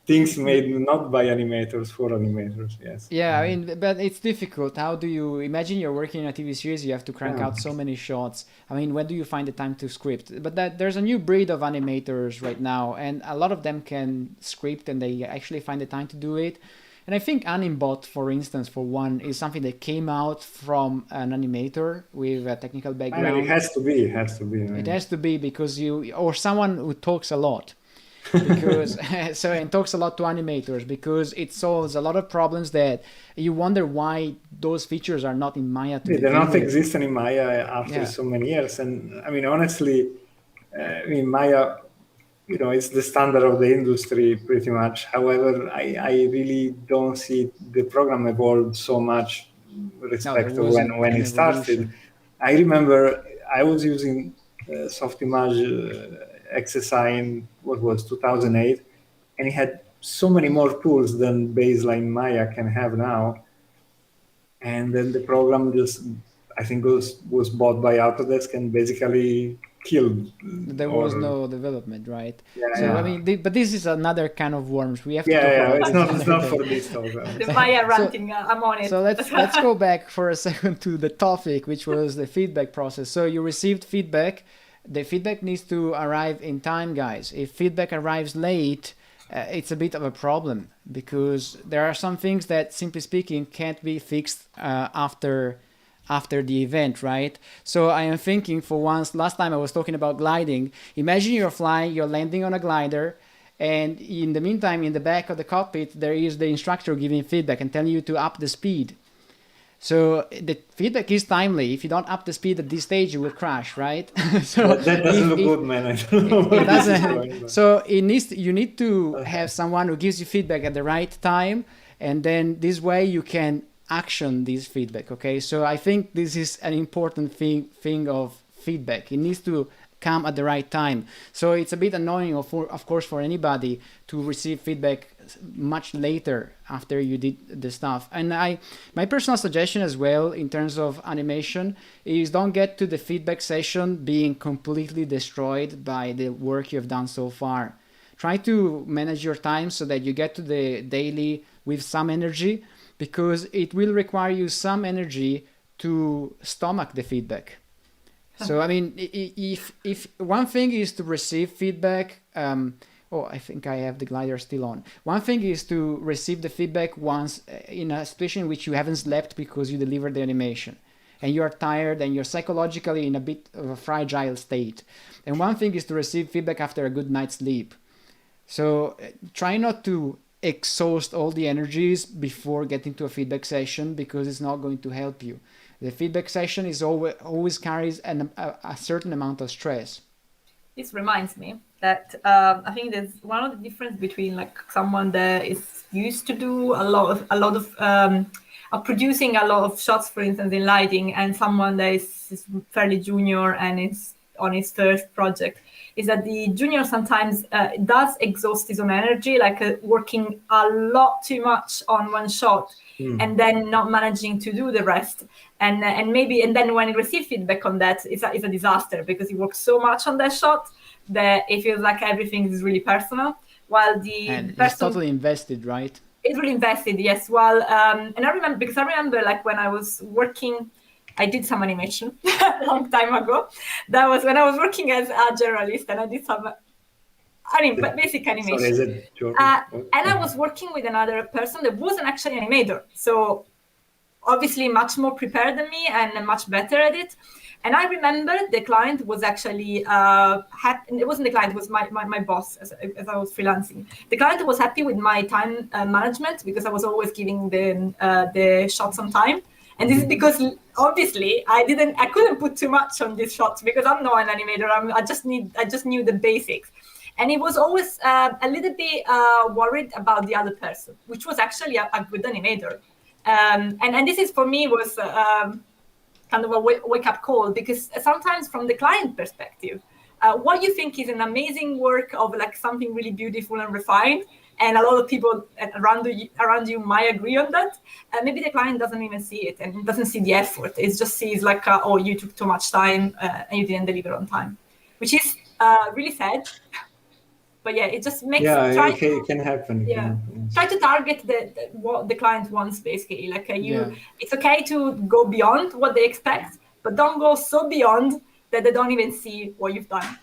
things made not by animators for animators. Yes. Yeah, I mean, but it's difficult. How do you imagine you're working in a TV series? You have to crank Yeah. out so many shots. I mean, when do you find the time to script? But there's a new breed of animators right now, and a lot of them can script, and they actually find the time to do it. And I think Animbot, for instance, for one, is something that came out from an animator with a technical I background. mean, it has to be. It has to be. It has to be because or someone who talks a lot, because and talks a lot to animators, because it solves a lot of problems that you wonder why those features are not in Maya. They're not existing in Maya after Yeah. so many years. And I mean, honestly, Maya, it's the standard of the industry pretty much. However, I really don't see the program evolve so much with respect to when it started. I remember I was using Softimage XSI in what was 2008, and it had so many more tools than baseline Maya can have now. And then the program just, I think, was bought by Autodesk and basically killed. There was no development, right? Yeah, so yeah. I mean, but this is another kind of worms. We have to talk Yeah, about it's not for this talk. The Maya ranting, I'm on it. So let's go back for a second to the topic, which was the feedback process. So you received feedback. The feedback needs to arrive in time, guys. If feedback arrives late, it's a bit of a problem, because there are some things that, simply speaking, can't be fixed after the event, right? So I am thinking, for once, last time I was talking about gliding. Imagine you're flying, you're landing on a glider, and in the meantime, in the back of the cockpit, there is the instructor giving feedback and telling you to up the speed. So the feedback is timely. If you don't up the speed at this stage, you will crash, right? So that doesn't look good, man. I don't know what this is going on. So you need to have someone who gives you feedback at the right time, and then this way you can action this feedback. Okay, so I think this is an important thing of feedback. It needs to come at the right time. So it's a bit annoying, of course, for anybody to receive feedback much later after you did the stuff. And my personal suggestion as well, in terms of animation, is don't get to the feedback session being completely destroyed by the work you've done so far. Try to manage your time so that you get to the daily with some energy, because it will require you some energy to stomach the feedback. So I mean, if one thing is to receive feedback, I think I have the glider still on. One thing is to receive the feedback once in a situation in which you haven't slept because you delivered the animation, and you're tired and you're psychologically in a bit of a fragile state. And one thing is to receive feedback after a good night's sleep. So try not to exhaust all the energies before getting to a feedback session, because it's not going to help you. The feedback session is always carries a certain amount of stress. This reminds me that I think there's one of the difference between like someone that is used to do a lot of producing a lot of shots, for instance, in lighting, and someone that is fairly junior and is on his first project, is that the junior sometimes does exhaust his own energy, like working a lot too much on one shot, and then not managing to do the rest. And then when he receives feedback on that, it's a disaster, because he works so much on that shot that it feels like everything is really personal. While the person is totally invested, right? It's really invested, yes. Well, and I remember like when I was working, I did some animation a long time ago. That was when I was working as a journalist, and I did some basic animation. Sorry, is it Jordan? And I was working with another person that wasn't actually an animator. So obviously much more prepared than me and much better at it. And I remember the client was actually happy. It wasn't the client, it was my boss as I was freelancing. The client was happy with my time management, because I was always giving the shots on time. And this is because obviously I couldn't put too much on these shots, because I'm not an animator. I just knew the basics. And he was always a little bit worried about the other person, which was actually a good animator. And this is, for me, was kind of a wake-up call, because sometimes from the client perspective, what you think is an amazing work of like something really beautiful and refined, and a lot of people around you might agree on that, maybe the client doesn't even see it and doesn't see the effort. It just sees like, oh, you took too much time and you didn't deliver on time, which is really sad. But yeah, it just makes it can happen. Try to target what the client wants, basically. Like Yeah. it's okay to go beyond what they expect, but don't go so beyond that they don't even see what you've done.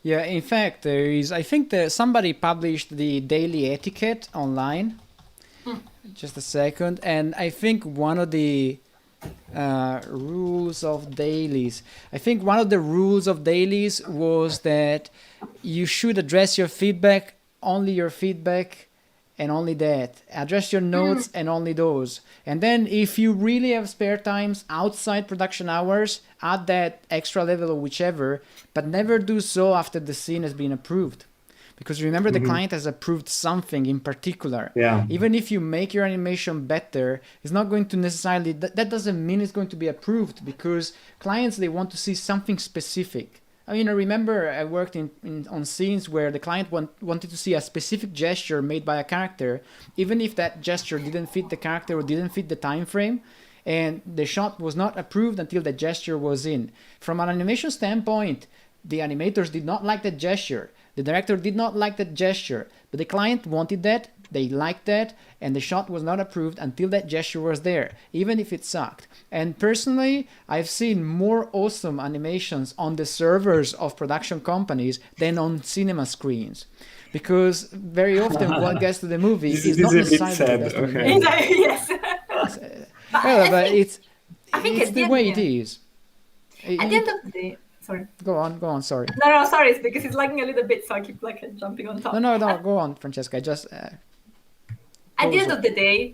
Yeah, in fact, I think that somebody published the daily etiquette online. Just a second. And I think one of the rules of dailies, was that you should address your feedback, only your feedback, and only that. Address your notes and only those. And then if you really have spare times outside production hours, add that extra level or whichever, but never do so after the scene has been approved. Because remember, the client has approved something in particular. Yeah. Even if you make your animation better, it's not going to necessarily, that doesn't mean it's going to be approved, because clients, they want to see something specific. I mean, I remember I worked on scenes where the client wanted to see a specific gesture made by a character, even if that gesture didn't fit the character or didn't fit the time frame, and the shot was not approved until the gesture was in. From an animation standpoint, the animators did not like that gesture. The director did not like that gesture, but the client wanted that, they liked that, and the shot was not approved until that gesture was there, even if it sucked. And personally, I've seen more awesome animations on the servers of production companies than on cinema screens. Because very often what gets to the movie is not necessarily the best animation. Yes. But it's the way it end, is. At the end of the day, sorry. Go on, sorry. No, sorry, it's because it's lagging a little bit, so I keep jumping on top. No, go on, Francesca. At the end of the day,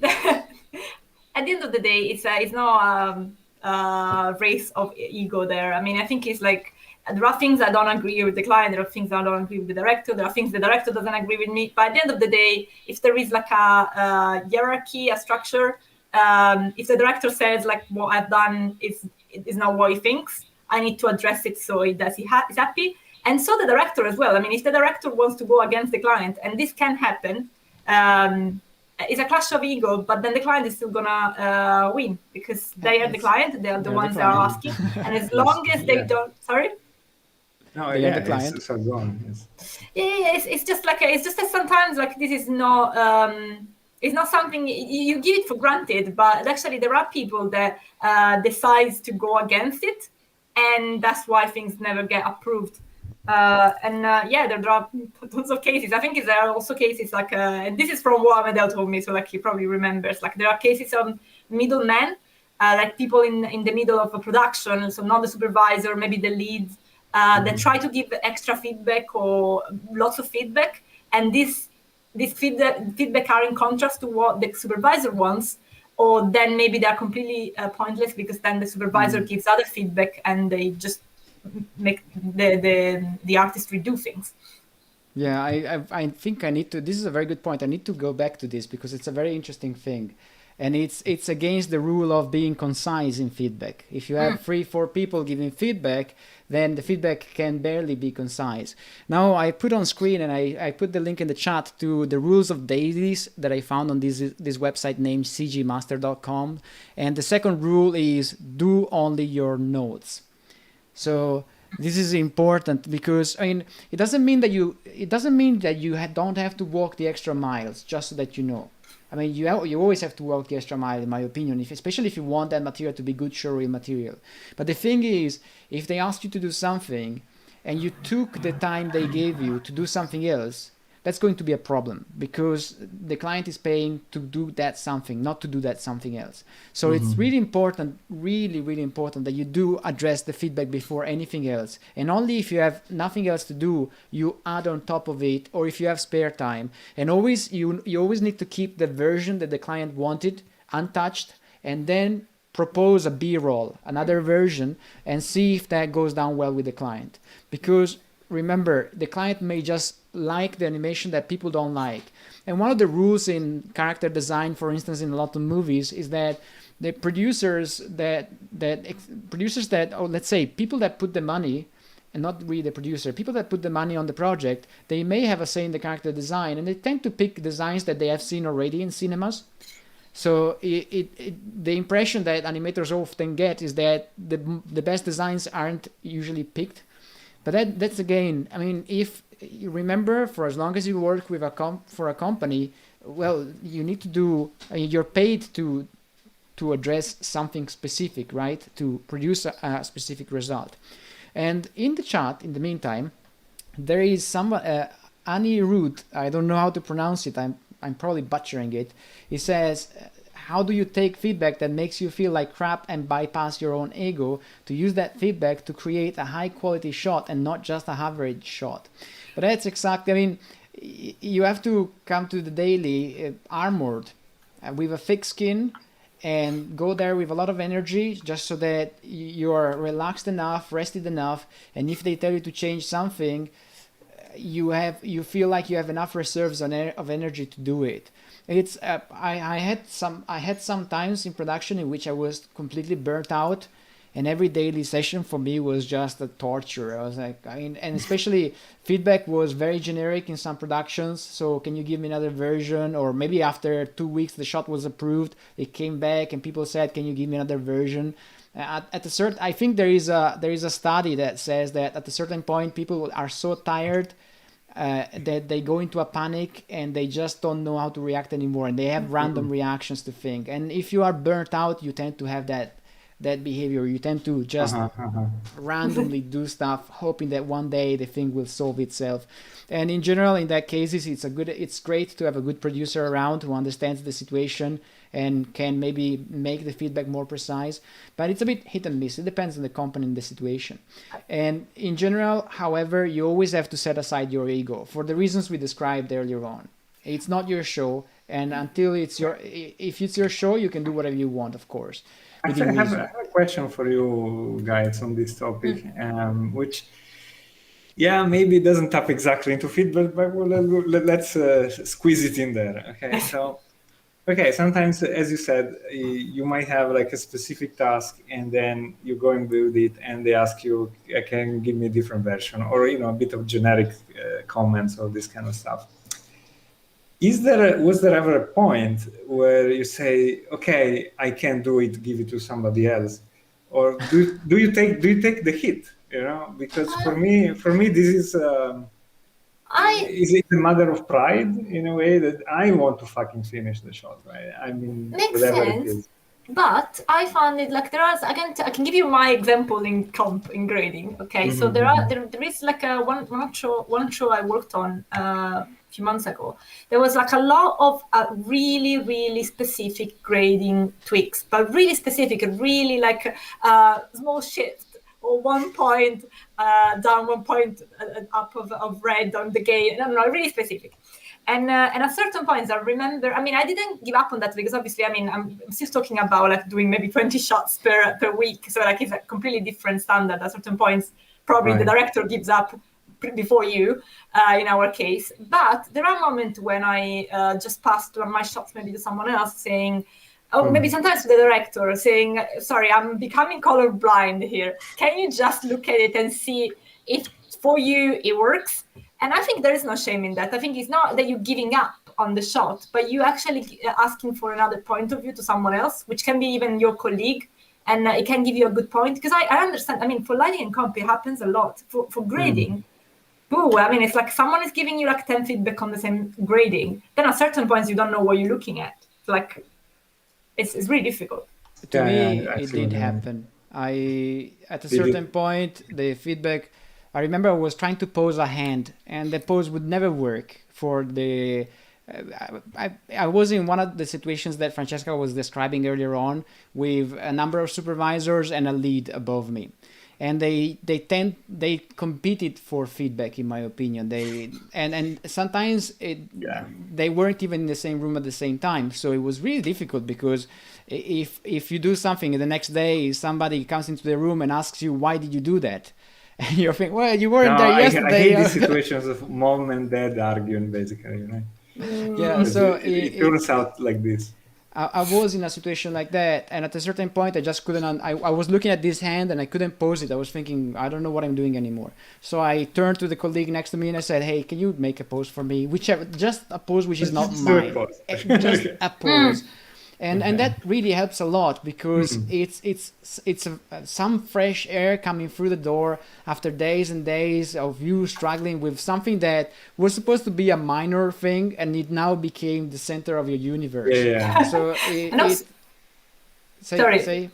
it's not a race of ego there. I mean, I think it's like, there are things I don't agree with the client, there are things I don't agree with the director, there are things the director doesn't agree with me. But at the end of the day, if there is like a hierarchy, a structure, if the director says like what I've done is not what he thinks, I need to address it so he's happy. And so the director as well. I mean, if the director wants to go against the client, and this can happen, it's a clash of ego, but then the client is still gonna win, because they are the client, they are the ones that are asking. And as long as they don't, sorry? No, the client. So go on, yes. Yeah, it's just like, it's just that sometimes like this is not, it's not something you give it for granted, but actually there are people that decide to go against it, and that's why things never get approved. There are tons of cases. I think there are also cases like, and this is from what Amedeo told me, so like he probably remembers. Like there are cases of middlemen, like people in the middle of a production, so not the supervisor, maybe the lead, that try to give extra feedback or lots of feedback, and this feedback are in contrast to what the supervisor wants, or then maybe they're completely pointless, because then the supervisor gives other feedback and they just make the artist redo things. Yeah, I think I need to, this is a very good point. I need to go back to this because it's a very interesting thing. And it's against the rule of being concise in feedback. If you have 3-4 people giving feedback, then the feedback can barely be concise. Now I put on screen, and I put the link in the chat to the rules of dailies that I found on this website named cgmaster.com. And the second rule is do only your notes. So this is important because, I mean, it doesn't mean that you don't have to walk the extra miles just so that you know. I mean, you always have to walk the extra mile, in my opinion, especially if you want that material to be good showreel material. But the thing is, if they asked you to do something and you took the time they gave you to do something else, that's going to be a problem because the client is paying to do that something, not to do that something else. So it's really important, really, really important that you do address the feedback before anything else. And only if you have nothing else to do, you add on top of it, or if you have spare time. And always, you always need to keep the version that the client wanted untouched, and then propose a B-roll, another version, and see if that goes down well with the client. Because remember, the client may just like the animation that people don't like. And one of the rules in character design, for instance, in a lot of movies, is that the producers that or let's say people that put the money, and not really the producer, people that put the money on the project, they may have a say in the character design, and they tend to pick designs that they have seen already in cinemas. So the impression that animators often get is that the best designs aren't usually picked, But that's again, I mean, if you remember, for as long as you work with for a company, well, you need to do, you're paid to address something specific, right? To produce a specific result. And in the chat, in the meantime, there is some Annie Root, I don't know how to pronounce it, I'm probably butchering it. It says, how do you take feedback that makes you feel like crap and bypass your own ego to use that feedback to create a high quality shot and not just a average shot? But that's exactly, I mean, you have to come to the daily armored with a thick skin and go there with a lot of energy, just so that you're relaxed enough, rested enough, and if they tell you to change something, you feel like you have enough reserves of energy to do it. It's I had some times in production in which I was completely burnt out, and every daily session for me was just a torture. I was like, and especially feedback was very generic in some productions. So can you give me another version? Or maybe after 2 weeks the shot was approved, it came back and people said, can you give me another version? At a certain, I think there is a study that says that at a certain point people are so tired that they go into a panic and they just don't know how to react anymore, and they have random reactions to things. And if you are burnt out, you tend to have that behavior. You tend to just randomly do stuff, hoping that one day the thing will solve itself. And in general, in that cases, it's great to have a good producer around who understands the situation and can maybe make the feedback more precise. But it's a bit hit and miss. It depends on the company and the situation. And in general, however, you always have to set aside your ego for the reasons we described earlier on. It's not your show, and until if it's your show, you can do whatever you want, of course. Actually, I have a question for you guys on this topic, which, yeah, maybe it doesn't tap exactly into feedback, but let's squeeze it in there. Okay, so, sometimes, as you said, you might have like a specific task, and then you go and build it, and they ask you, can you give me a different version, or a bit of generic comments or this kind of stuff. Was there ever a point where you say, okay, I can't do it, give it to somebody else, or do you take the hit? Because for me, this is it a matter of pride in a way that I want to fucking finish the shot, right? I mean, makes whatever sense. it is. But I found it like I can give you my example in grading. Okay, so there is like one show I worked on a few months ago. There was like a lot of really, really specific grading tweaks, but really specific, really like small shift or 1 point down, 1 point up of red on the gain. No, really specific. And at certain points, I remember, I mean, I didn't give up on that because obviously, I mean, I'm still talking about like doing maybe 20 shots per week. So like it's a completely different standard. At certain points, probably the director gives up before you, in our case. But there are moments when I just passed my shots maybe to someone else saying, maybe sometimes to the director saying, sorry, I'm becoming colorblind here. Can you just look at it and see if for you it works? And I think there is no shame in that. I think it's not that you're giving up on the shot, but you actually asking for another point of view to someone else, which can be even your colleague, and it can give you a good point. Because I understand, I mean, for lighting and comp, it happens a lot. For grading, I mean, it's like someone is giving you like 10 feedback on the same grading. Then at certain points, you don't know what you're looking at. Like, it's really difficult. To me, it did happen. At a certain point, the feedback... I remember I was trying to pose a hand, and the pose would never work for the... I was in one of the situations that Francesca was describing earlier on, with a number of supervisors and a lead above me. And they competed for feedback, in my opinion. And sometimes they weren't even in the same room at the same time. So it was really difficult, because if you do something and the next day somebody comes into the room and asks you, why did you do that? And you're thinking, well, you weren't there yesterday. I hate these situations of mom and dad arguing, basically. Yeah, so it turns out like this. I was in a situation like that, and at a certain point, I just couldn't. I was looking at this hand and I couldn't pose it. I was thinking, I don't know what I'm doing anymore. So I turned to the colleague next to me and I said, "Hey, can you make a pose for me? Whichever, just a pose which is not mine, just a pose." and that really helps a lot because it's some fresh air coming through the door after days and days of you struggling with something that was supposed to be a minor thing and it now became the center of your universe. So say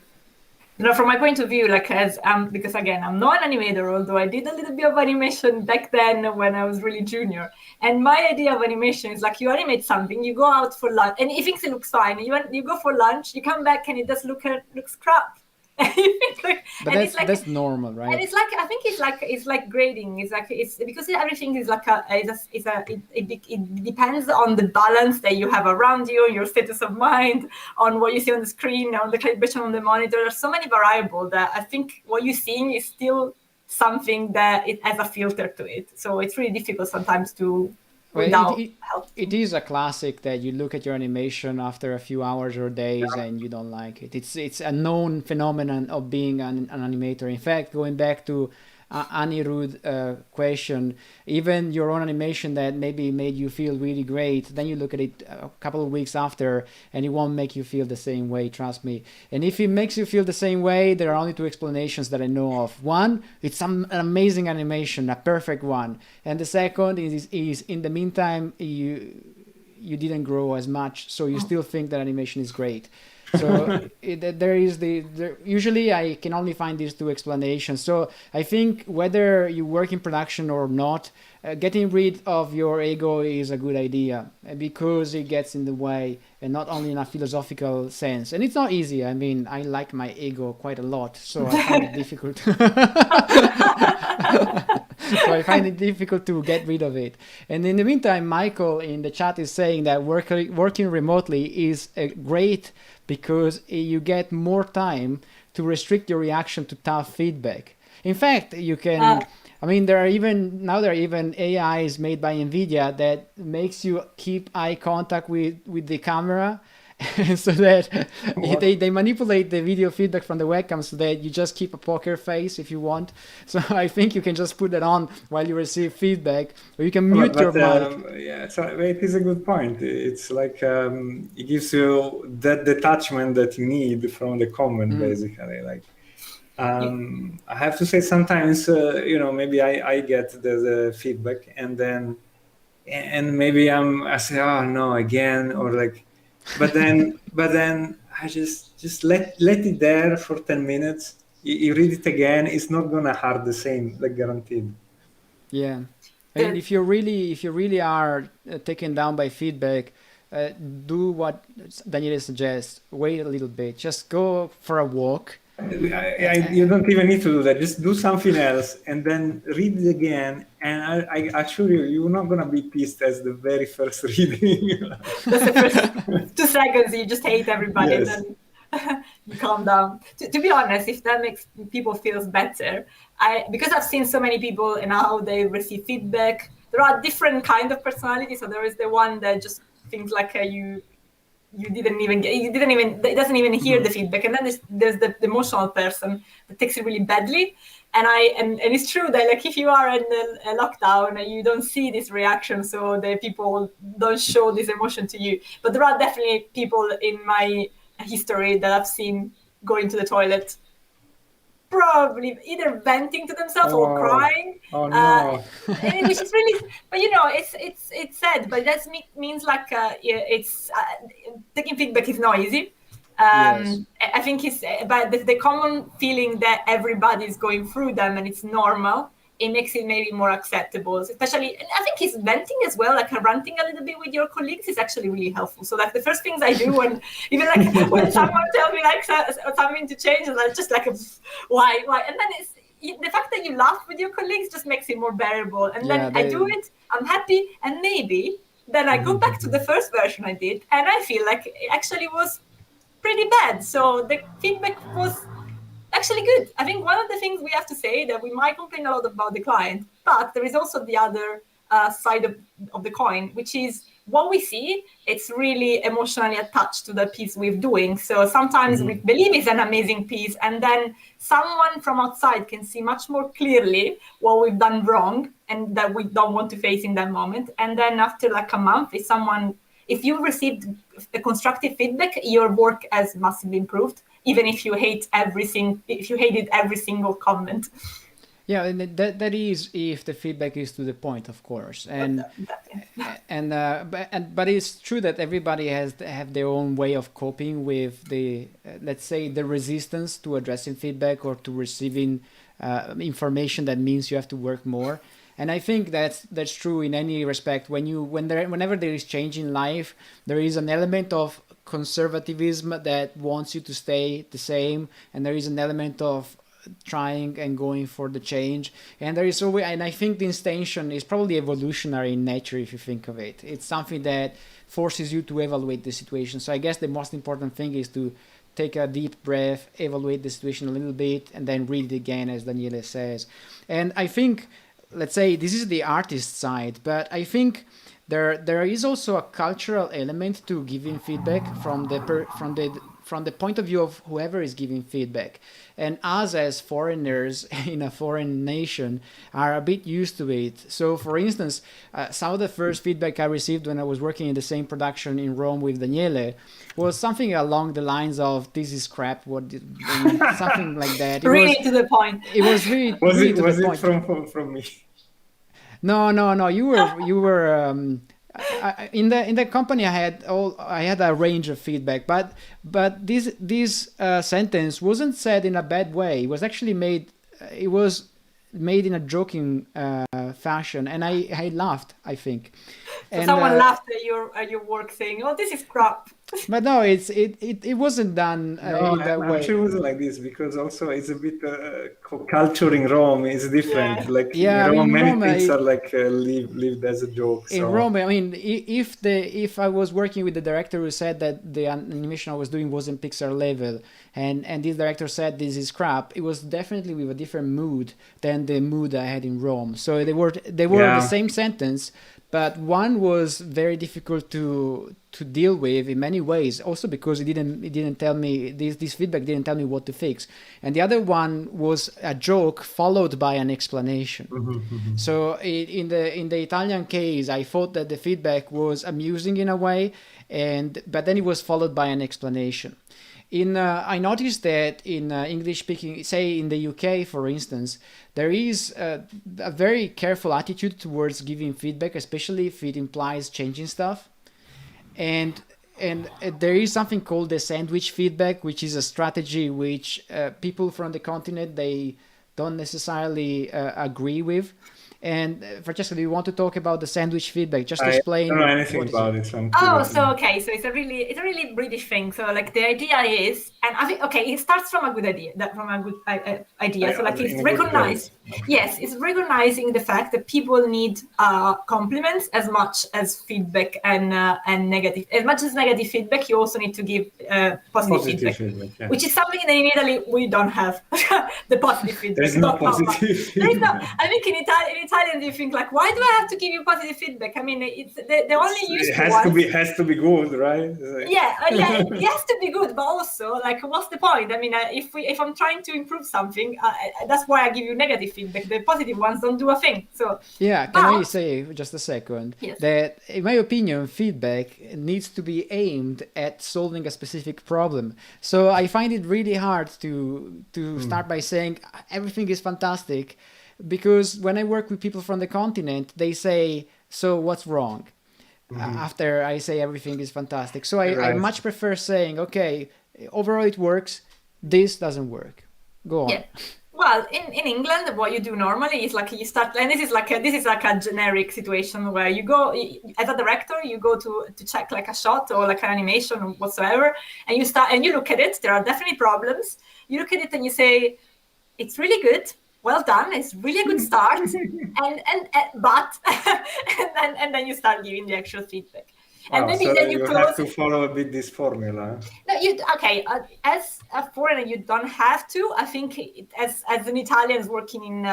from my point of view, like as because again, I'm not an animator, although I did a little bit of animation back then when I was really junior. And my idea of animation is like you animate something, you go out for lunch, and you think it looks fine. You go for lunch, you come back, and it just looks crap. But that's normal, right? And it's like I think it's like grading. It's because everything is like it depends on the balance that you have around you, your status of mind, on what you see on the screen, on the calibration on the monitor. There's so many variables that I think what you're seeing is still something that it has a filter to it. So it's really difficult sometimes to. Well, it is a classic that you look at your animation after a few hours or days and you don't like it. It's a known phenomenon of being an animator. In fact, going back to Anirud's question, even your own animation that maybe made you feel really great, then you look at it a couple of weeks after and it won't make you feel the same way, trust me. And if it makes you feel the same way, there are only two explanations that I know of. One, it's an amazing animation, a perfect one. And the second is in the meantime, you didn't grow as much, so you still think that animation is great. So usually I can only find these two explanations. So I think whether you work in production or not, getting rid of your ego is a good idea because it gets in the way, and not only in a philosophical sense. And it's not easy. I mean, I like my ego quite a lot, so I find it difficult. So I find it difficult to get rid of it. And in the meantime, Michael in the chat is saying that working remotely is great because you get more time to restrict your reaction to tough feedback. In fact, you can, I mean, there are even AIs made by NVIDIA that makes you keep eye contact with the camera so that they manipulate the video feedback from the webcam so that you just keep a poker face if you want. So I think you can just put that on while you receive feedback, or you can mute your mic. Yeah, so it is a good point. It's like it gives you that detachment that you need from the comment, basically. Like I have to say sometimes, maybe I get the feedback and maybe I say, oh no, again, or like. But then I just let it there for 10 minutes. You read it again. It's not gonna hurt the same, like guaranteed. Yeah, I mean, if you really are taken down by feedback, do what Daniele suggests. Wait a little bit. Just go for a walk. You don't even need to do that. Just do something else and then read it again. And I assure you, you're not going to be pissed as the very first reading. That's the first 2 seconds. You just hate everybody. Yes. And then you calm down. To be honest, if that makes people feel better, because I've seen so many people and how they receive feedback, there are different kinds of personalities. So there is the one that just thinks like it doesn't even hear the feedback, and then there's the emotional person that takes it really badly, and it's true that like if you are in a lockdown you don't see this reaction, so the people don't show this emotion to you. But there are definitely people in my history that I've seen going to the toilet, probably either venting to themselves or crying. Oh no! Which is really, but it's sad. But that means like it's taking feedback is not easy. Yes. I think but the common feeling that everybody is going through them and it's normal. It makes it maybe more acceptable, especially, and I think it's venting as well, like ranting a little bit with your colleagues is actually really helpful. So like the first things I do when someone tells me like something to change, and I'm just like, why? And then the fact that you laugh with your colleagues just makes it more bearable. And then I do it, I'm happy, and maybe then I go back to the first version I did, and I feel like it actually was pretty bad. So the feedback was actually good. I think one of the things we have to say that we might complain a lot about the client, but there is also the other side of the coin, which is what we see. It's really emotionally attached to the piece we're doing. So sometimes we believe it's an amazing piece, and then someone from outside can see much more clearly what we've done wrong and that we don't want to face in that moment. And then after like a month, if someone if you received a constructive feedback, your work has massively improved, even if you hated every single comment. Yeah, and that is if the feedback is to the point, of course, but it's true that everybody has to have their own way of coping with the let's say the resistance to addressing feedback or to receiving information that means you have to work more. And I think that's true in any respect. Whenever there is change in life, there is an element of conservatism that wants you to stay the same, and there is an element of trying and going for the change. And there is always, and I think this tension is probably evolutionary in nature if you think of it. It's something that forces you to evaluate the situation. So I guess the most important thing is to take a deep breath, evaluate the situation a little bit, and then read it again, as Daniele says. And I think, let's say, this is the artist side, but I think there is also a cultural element to giving feedback from the point of view of whoever is giving feedback. And us as foreigners in a foreign nation are a bit used to it. So for instance, some of the first feedback I received when I was working in the same production in Rome with Daniele was something along the lines of, this is crap, something like that. Really to the point. It was really to the point. Was it from me? No. You were in the company. I had a range of feedback, but this sentence wasn't said in a bad way. It was actually made. It was made in a joking fashion, and I laughed, I think. So someone laughed at your work, saying, "Oh, this is crap." But no, it wasn't done in that way. I'm sure it wasn't like this, because also it's a bit culture in Rome is different. Yeah. Like Yeah, in Rome, in many Rome, things are like lived as a joke. In Rome, I mean, if I was working with the director who said that the animation I was doing wasn't Pixar level, and this director said this is crap, it was definitely with a different mood than the mood I had in Rome. So they were the same sentence, but one was very difficult to deal with in many ways, also because it didn't tell me, this feedback didn't tell me what to fix, and the other one was a joke followed by an explanation. So in the Italian case, I thought that the feedback was amusing in a way, but then it was followed by an explanation. I noticed that in English speaking, say in the UK, for instance, there is a very careful attitude towards giving feedback, especially if it implies changing stuff. And there is something called the sandwich feedback, which is a strategy which people from the continent, they don't necessarily agree with. And Francesca, do you want to talk about the sandwich feedback? Just explain. I don't know anything about it. So it's a really British thing. So like the idea is, and I think it starts from a good idea. So like it's recognized. Yes, it's recognizing the fact that people need compliments as much as feedback and negative. As much as negative feedback, you also need to give positive feedback, yeah. Which is something that in Italy we don't have. The positive feedback. There's no positive feedback. I think in Italian you think like, why do I have to give you positive feedback? I mean, it's the only useful one. It has to be good, right? It has to be good, but also like, what's the point? I mean, if I'm trying to improve something, that's why I give you negative feedback. The positive ones don't do a thing. So can I say just a second that in my opinion, feedback needs to be aimed at solving a specific problem. So I find it really hard to start by saying everything is fantastic, because when I work with people from the continent, they say, so what's wrong? After I say everything is fantastic. So I much prefer saying, okay, overall it works, this doesn't work. Go on. Yeah. Well, in England, what you do normally is like you start, and this is like a generic situation where you go as a director, you go to check like a shot or like an animation or whatsoever, and you start and you look at it. There are definitely problems. You look at it and you say, it's really good. Well done. It's really a good start, and then you start giving the actual feedback. And maybe so then you have to follow a bit this formula. No, as a foreigner, you don't have to. I think as an Italian working in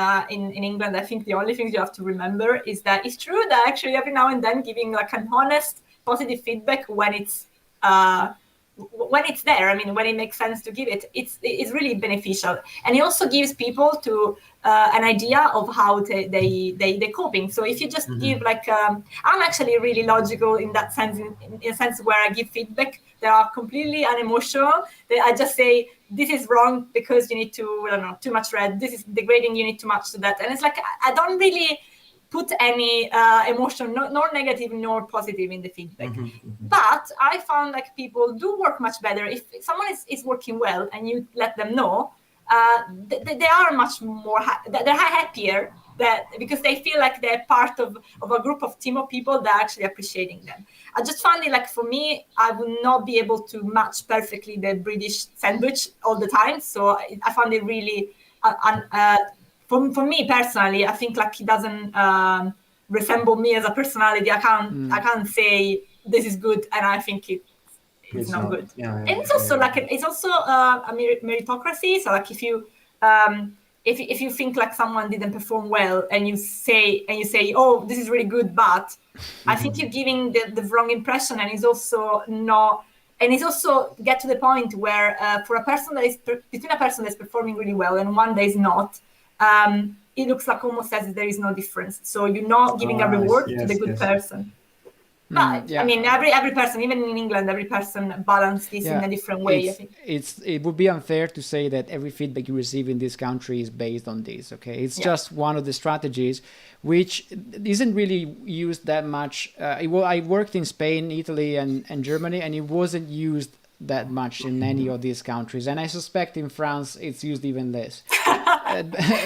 England, I think the only thing you have to remember is that it's true that actually every now and then giving like an honest, positive feedback when when it's there, I mean, when it makes sense to give it, it's really beneficial. And it also gives people to an idea of how they're coping. So if you just give like, I'm actually really logical in that sense, in a sense where I give feedback that are completely unemotional. That I just say, this is wrong because you need to, I don't know, too much red. This is degrading, you need too much to that. And it's like, I don't really put any emotion, nor negative nor positive in the feedback. But I found like people do work much better if someone is working well and you let them know. They are much more they're happier because they feel like they're part of a group of team of people that are actually appreciating them. I just found it like, for me, I would not be able to match perfectly the British sandwich all the time. So I found it really for me personally, I think like he doesn't resemble me as a personality. I can't say this is good and I think it's not good. And it's also like it's also a meritocracy. So like if you think like someone didn't perform well and you say, oh, this is really good, but I think you're giving the wrong impression, and it's also not. And it's also get to the point where for a person that is between a person that's performing really well and one that is not, it looks like almost as if there is no difference. So you're not giving a reward to the good person. But I mean, every person, even in England, every person balance this in a different way. I think it would be unfair to say that every feedback you receive in this country is based on this. Okay, it's just one of the strategies, which isn't really used that much. I worked in Spain, Italy, and Germany, and it wasn't used that much in any of these countries, and I suspect in France it's used even less.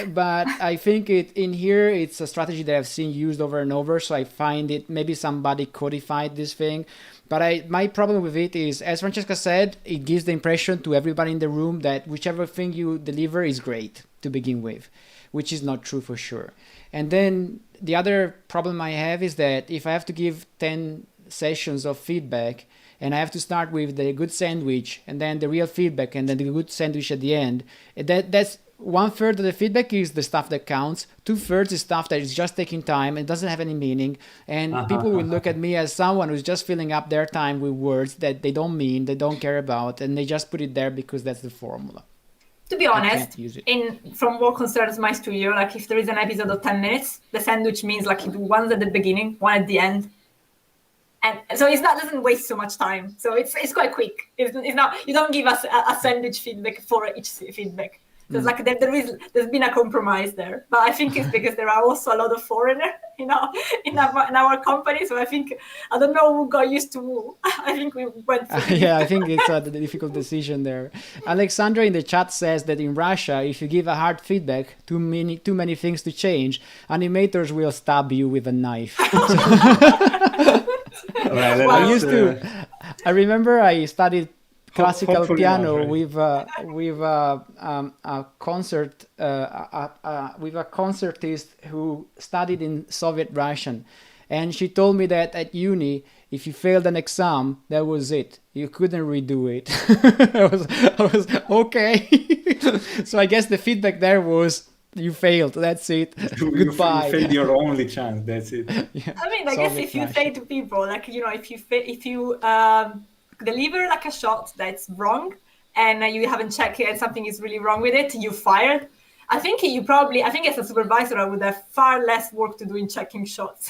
But I think in here it's a strategy that I've seen used over and over, so I find it maybe somebody codified this thing. But my problem with it is, as Francesca said, it gives the impression to everybody in the room that whichever thing you deliver is great to begin with, which is not true for sure. And then the other problem I have is that if I have to give 10 sessions of feedback, and I have to start with the good sandwich and then the real feedback and then the good sandwich at the end, that's 1/3 of the feedback is the stuff that counts. 2/3 is stuff that is just taking time and doesn't have any meaning. And people will look at me as someone who's just filling up their time with words that they don't mean, they don't care about, and they just put it there because that's the formula. To be honest, from what concerns my studio, like if there is an episode of 10 minutes, the sandwich means like you do one at the beginning, one at the end. And so doesn't waste so much time. So it's quite quick. It's not, you don't give us a sandwich feedback for each feedback. So it's like there's been a compromise there. But I think it's because there are also a lot of foreigners, in our company. So I think, I don't know who got used to who. I think we went through I think it's a difficult decision there. Alexandra in the chat says that in Russia, if you give a hard feedback, too many things to change, animators will stab you with a knife. I remember I studied classical piano with a concertist who studied in Soviet Russian, and she told me that at uni, if you failed an exam, that was it. You couldn't redo it. I was okay. So I guess the feedback there was, you failed. That's it. Goodbye. You failed your only chance. That's it. Yeah. I mean, I guess if you say to people, like, if you deliver like a shot that's wrong and you haven't checked it and something is really wrong with it, you fired. I think as a supervisor, I would have far less work to do in checking shots.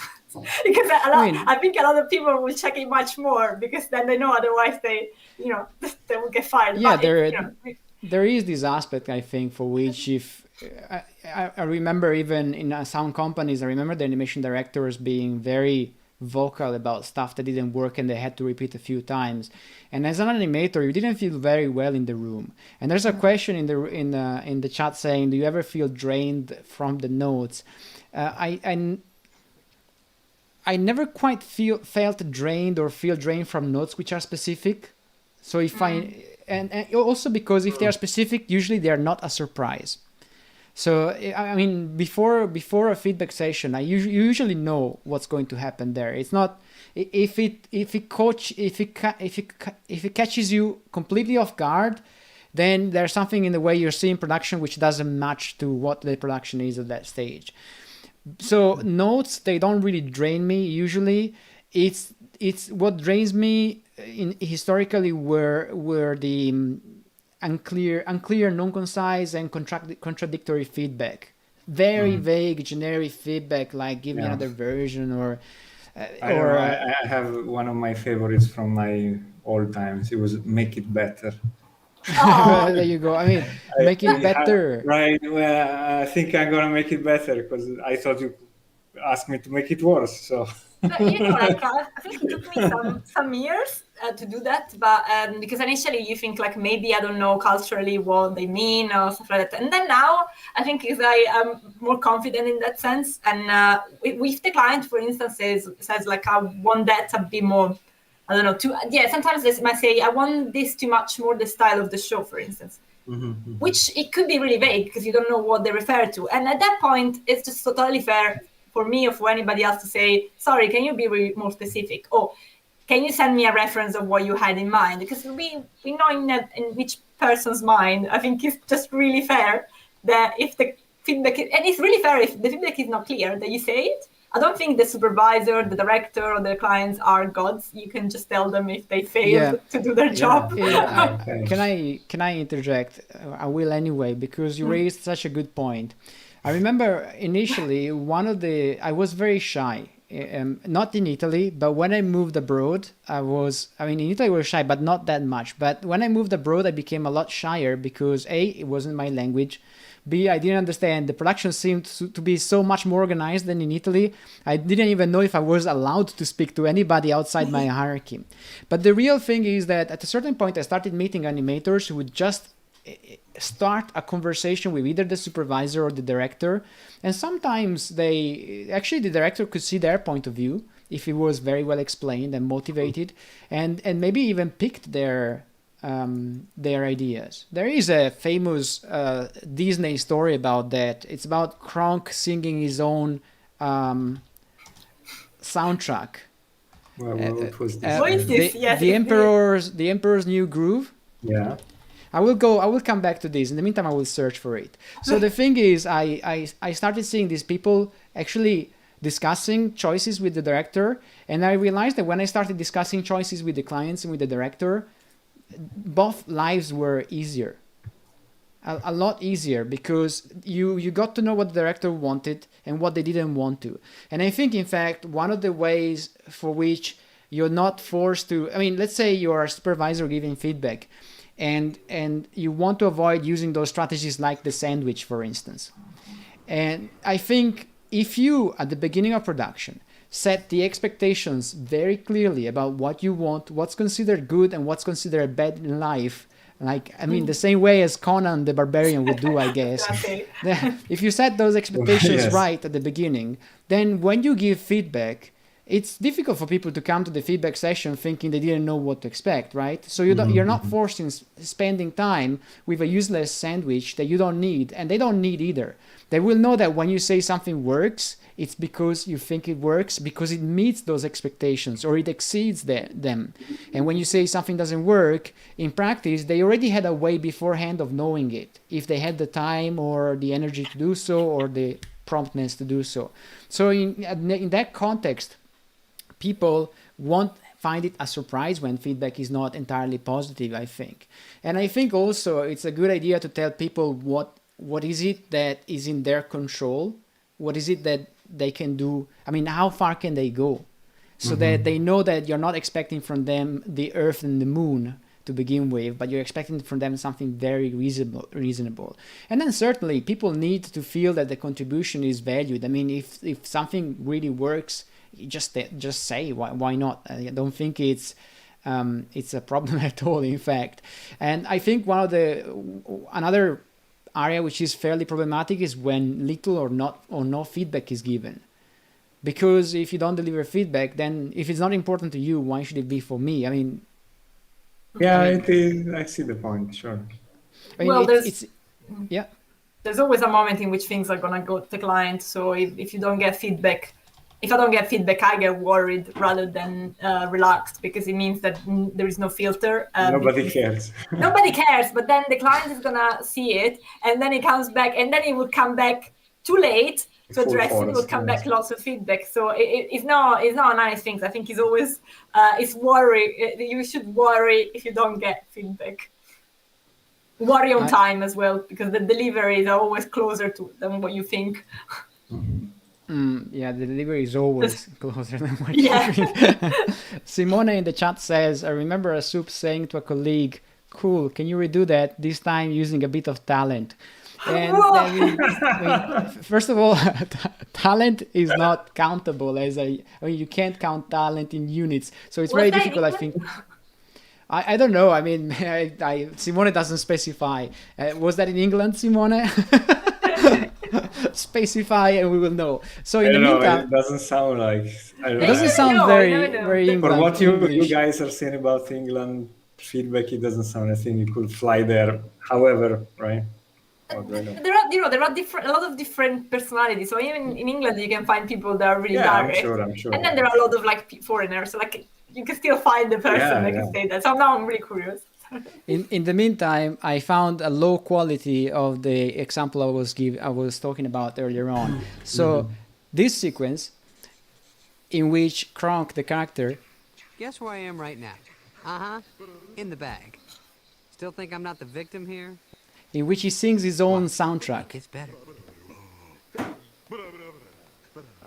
Because I think a lot of people will check it much more because then they know otherwise they will get fired. Yeah, there is this aspect, I think, for which if I remember even in some companies, I remember the animation directors being very vocal about stuff that didn't work and they had to repeat a few times. And as an animator, you didn't feel very well in the room. And there's a question in the chat saying, do you ever feel drained from the notes? I never quite felt drained or feel drained from notes which are specific. So if and also because if they are specific, usually they are not a surprise. So I mean, before a feedback session, you usually know what's going to happen there. It's not if it catches you completely off guard, then there's something in the way you're seeing production which doesn't match to what the production is at that stage. So notes, they don't really drain me usually. It's what drains me historically were the unclear, non-concise, and contradictory feedback. Very vague, generic feedback, like give me another version, or I have one of my favorites from my old times. It was "Make It Better." there you go. I mean, make it better. Right. Well, I think I'm gonna make it better because I thought you asked me to make it worse. So. Like I think it took me some years to do that, but because initially you think like maybe I don't know culturally what they mean or stuff like that, and then now I think is I am more confident in that sense. And if the client, for instance, says like I want that to be more, I don't know, sometimes they might say I want this too much more the style of the show, for instance. Which it could be really vague because you don't know what they refer to, and at that point it's just totally fair for me or for anybody else to say, sorry, can you be more specific? Or can you send me a reference of what you had in mind? Because we know in which person's mind, I think it's just really fair that if the feedback, and it's really fair if the feedback is not clear, that you say it. I don't think the supervisor, the director, or the clients are gods. You can just tell them if they failed to do their job. Can I interject? I will anyway, because you raised such a good point. I remember initially I was very shy, not in Italy, but when I moved abroad, in Italy I was shy, but not that much. But when I moved abroad, I became a lot shyer because A, it wasn't my language. B, I didn't understand. The production seemed to be so much more organized than in Italy. I didn't even know if I was allowed to speak to anybody outside my hierarchy. But the real thing is that at a certain point, I started meeting animators who would just start a conversation with either the supervisor or the director, and sometimes the director could see their point of view if it was very well explained and motivated, and maybe even picked their ideas. There is a famous Disney story about that. It's about Kronk singing his own soundtrack. What was this? The Emperor's New Groove. Yeah. I will come back to this. In the meantime, I will search for it. So the thing is, I started seeing these people actually discussing choices with the director, and I realized that when I started discussing choices with the clients and with the director, both lives were easier. A lot easier, because you got to know what the director wanted and what they didn't want to. And I think, in fact, one of the ways for which you're not forced to, let's say you're a supervisor giving feedback, and you want to avoid using those strategies like the sandwich, for instance. And I think if you, at the beginning of production, set the expectations very clearly about what you want, what's considered good and what's considered bad in life, the same way as Conan the Barbarian would do, I guess. If you set those expectations right at the beginning, then when you give feedback, it's difficult for people to come to the feedback session thinking they didn't know what to expect, right? So you're not forced in spending time with a useless sandwich that you don't need, and they don't need either. They will know that when you say something works, it's because you think it works, because it meets those expectations or it exceeds them. And when you say something doesn't work, in practice, they already had a way beforehand of knowing it, if they had the time or the energy to do so, or the promptness to do so. So in that context, people won't find it a surprise when feedback is not entirely positive, I think. And I think also it's a good idea to tell people what is it that is in their control, what is it that they can do, how far can they go, so that they know that you're not expecting from them the earth and the moon to begin with, but you're expecting from them something very reasonable. And then certainly people need to feel that the contribution is valued. If something really works, just say why not. I don't think it's a problem at all, in fact. And I think another area which is fairly problematic is when little or no feedback is given. Because if you don't deliver feedback, then if it's not important to you, why should it be for me? It is. I see the point. Sure. There's always a moment in which things are gonna go to the client. So if you don't get feedback. If I don't get feedback, I get worried rather than relaxed, because it means that there is no filter. Nobody cares. Nobody cares, but then the client is going to see it, and then it comes back, and then it will come back too late to address it, will come back lots of feedback. So it's not a nice thing. I think it's always it's worry. You should worry if you don't get feedback. Worry on time as well, because the deliveries are always closer than what you think. Yeah, the delivery is always closer than what you think. Simone in the chat says, I remember a soup saying to a colleague, cool, can you redo that, this time using a bit of talent? And I mean, first of all, talent is not countable you can't count talent in units. So it's very difficult, I think. I don't know. I mean, Simone doesn't specify. Was that in England, Simone? Specify and we will know. So in the meantime, it doesn't sound like. It doesn't sound very England. For what you guys are saying about England feedback, it doesn't sound. I think you could fly there. However, right? There are a lot of different personalities. So even in England, you can find people that are really direct. I'm sure. And then there are a lot of like foreigners. So like you can still find the person that can say that. So now I'm really curious. In the meantime, I found a low quality of the example I was talking about earlier on. So this sequence, in which Kronk, the character, guess where I am right now? In the bag. Still think I'm not the victim here? In which he sings his own soundtrack. It's better.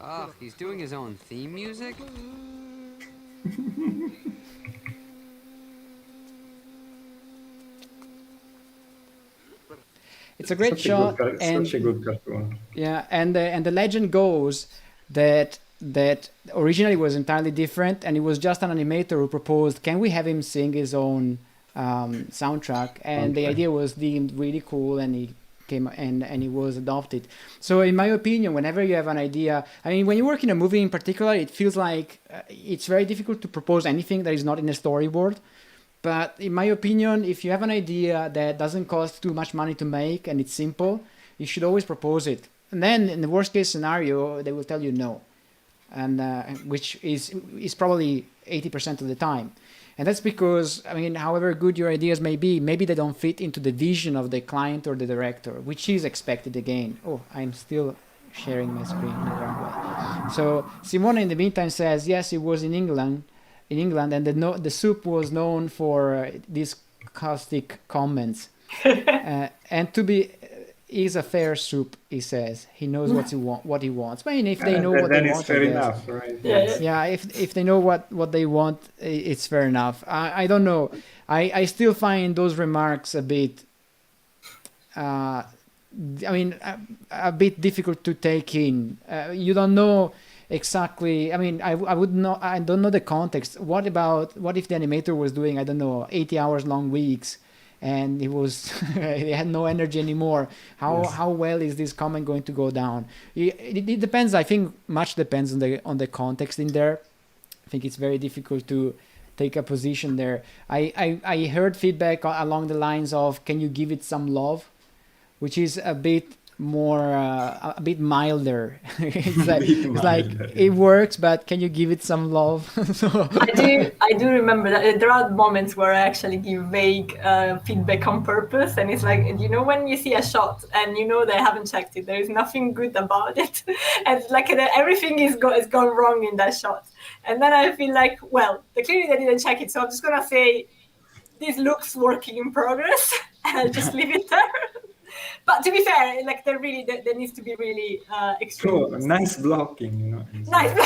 Oh, he's doing his own theme music? It's a great shot, such a good cartoon. Yeah, and the legend goes that originally was entirely different, and it was just an animator who proposed, can we have him sing his own soundtrack? And the idea was deemed really cool, and he came and he was adopted. So in my opinion, whenever you have an idea, I mean, when you work in a movie in particular, it feels like it's very difficult to propose anything that is not in a storyboard. But in my opinion, if you have an idea that doesn't cost too much money to make and it's simple, you should always propose it. And then in the worst case scenario, they will tell you no, and which is probably 80% of the time. And that's because, I mean, however good your ideas may be, maybe they don't fit into the vision of the client or the director, which is expected again. Oh, I'm still sharing my screen in the wrong way. So Simone in the meantime says, yes, it was in England, and the soup was known for these caustic comments. And to be is a fair soup, he says. He knows what he wants. I mean, if they know what they want, then it's fair enough, right? Yeah, if they know what they want, it's fair enough. I don't know. I still find those remarks a bit. A bit difficult to take in. You don't know exactly. I mean, I don't know the context. What if the animator was doing, I don't know, 80 hours long weeks, and he had no energy anymore? How well is this comment going to go down? It depends. I think much depends on the context in there. I think it's very difficult to take a position there. I heard feedback along the lines of, can you give it some love, which is a bit more a bit milder. It's like it works, but can you give it some love? So I do remember that there are moments where I actually give vague feedback on purpose, and it's like, you know, when you see a shot and you know they haven't checked it, there is nothing good about it, and like everything is gone wrong in that shot, and then I feel like, well, clearly they didn't check it, so I'm just gonna say this looks working in progress, and I'll just leave it there. But to be fair, like there needs to be really extreme. Oh, nice blocking, you know. Nice.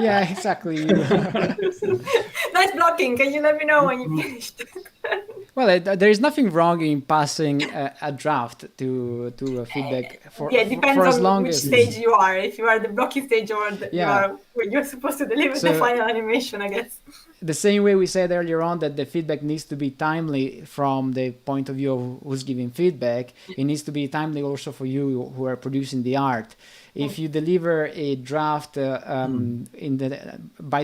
Yeah, exactly. Nice blocking. Can you let me know when you finished? Well, there is nothing wrong in passing a draft to a feedback it depends for as on long which as stage you are. If you are the blocking stage or you're supposed to deliver the final animation, I guess. The same way we said earlier on that the feedback needs to be timely from the point of view of who's giving feedback, it needs to be timely also for you who are producing the art. If you deliver a draft by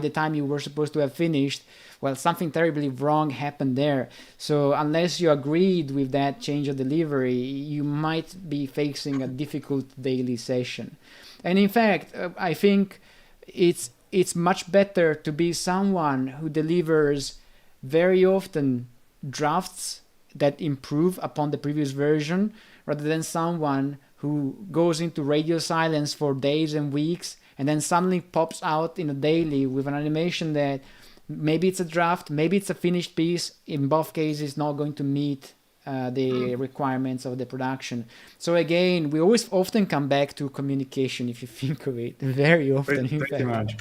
the time you were supposed to have finished, well, something terribly wrong happened there. So unless you agreed with that change of delivery, you might be facing a difficult daily session. And in fact, I think it's much better to be someone who delivers very often drafts that improve upon the previous version, rather than someone who goes into radio silence for days and weeks, and then suddenly pops out in a daily with an animation that maybe it's a draft, maybe it's a finished piece. In both cases, not going to meet the requirements of the production. So again, we always often come back to communication, if you think of it, very often. Pretty much.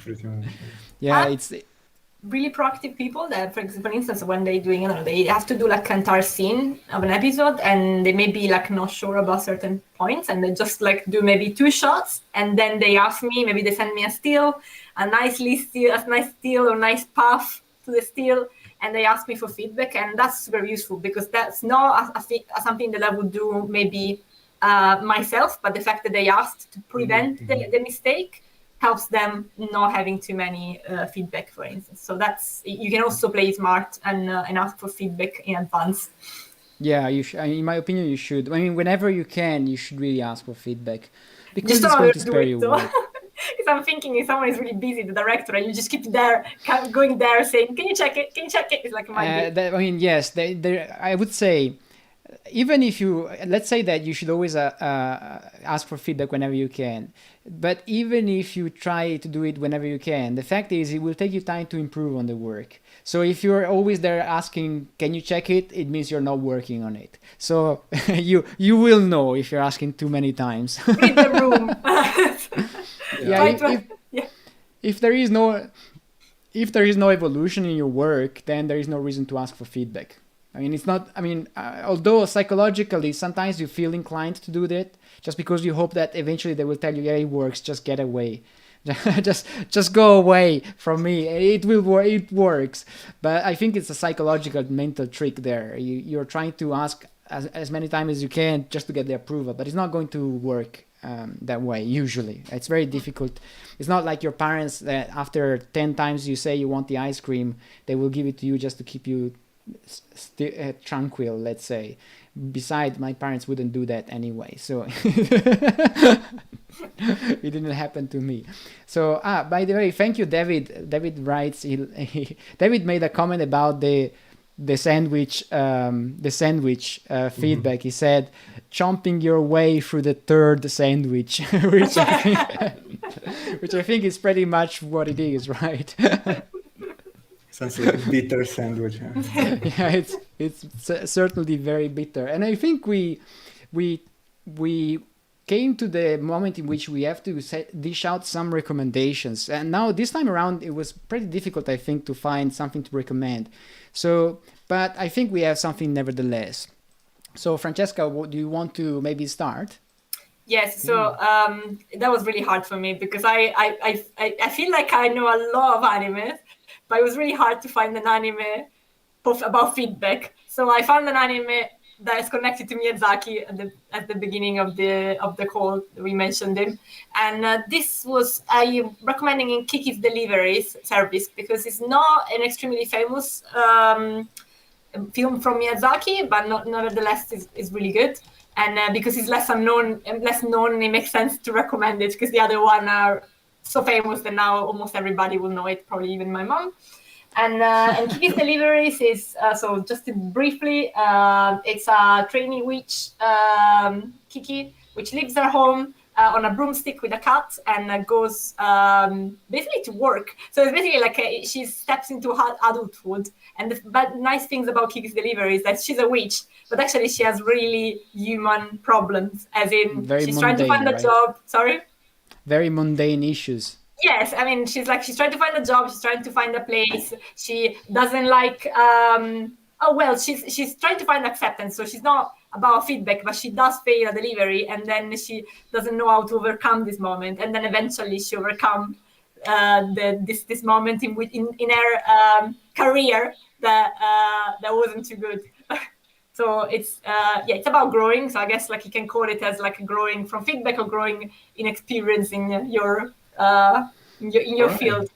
Yeah, it's really proactive people that, for instance, when they're doing, I don't know, they have to do like an entire scene of an episode, and they may be like not sure about certain points, and they just like do maybe 2 shots, and then they ask me, maybe they send me a nice still or nice path to the still, and they ask me for feedback, and that's super useful because that's not something that I would do maybe myself, but the fact that they asked to prevent the mistake helps them not having too many feedback, for instance. So that's, you can also play smart and ask for feedback in advance. Yeah, you in my opinion, you should. I mean, whenever you can, you should really ask for feedback, because Just it's going to spare you work. Because I'm thinking if someone is really busy, the director, and you just keep going there saying, can you check it? Can you check it? It's like, I mean, yes, I would say, even if you, let's say that you should always ask for feedback whenever you can. But even if you try to do it whenever you can, the fact is it will take you time to improve on the work. So if you're always there asking, can you check it? It means you're not working on it. So you will know if you're asking too many times. Read the room. If there is no evolution in your work, then there is no reason to ask for feedback. I mean, it's not, although psychologically, sometimes you feel inclined to do that just because you hope that eventually they will tell you, yeah, it works, just get away. just go away from me. It will work. It works. But I think it's a psychological mental trick there. You're trying to ask as many times as you can just to get the approval, but it's not going to work that way usually. It's very difficult. It's not like your parents that after 10 times you say you want the ice cream, they will give it to you just to keep you tranquil, let's say. Besides, my parents wouldn't do that anyway, so it didn't happen to me. So by the way, thank you, David. David writes, David made a comment about the sandwich feedback. He said, chomping your way through the third sandwich, which I think is pretty much what it is, right? Sounds like a bitter sandwich. Huh? Yeah, it's certainly very bitter, and I think we came to the moment in which we have to dish out some recommendations. And now this time around, it was pretty difficult, I think, to find something to recommend. So, but I think we have something nevertheless. So, Francesca, do you want to maybe start? Yes, so that was really hard for me because I feel like I know a lot of animes, but it was really hard to find an anime about feedback. So I found an anime that is connected to Miyazaki at the beginning of the call. We mentioned him, and this was recommending in Kiki's Delivery service because it's not an extremely famous film from Miyazaki, but nevertheless is really good. And because it's less known, it makes sense to recommend it because the other one are so famous that now almost everybody will know it, probably even my mom. And Kiki's Deliveries is, so just briefly, it's a trainee witch, Kiki, which leaves her home on a broomstick with a cat and goes basically to work. So it's basically like she steps into adulthood. And the nice things about Kiki's Delivery is that she's a witch, but actually she has really human problems, as in she's trying to find a job. Sorry? Very mundane issues. Yes, I mean, she's trying to find a job, she's trying to find a place. She doesn't like, she's trying to find acceptance. So she's not about feedback, but she does fail a delivery, and then she doesn't know how to overcome this moment. And then eventually she overcome this moment in her career that wasn't too good. So it's about growing. So I guess like you can call it as like growing from feedback or growing in experience in your field.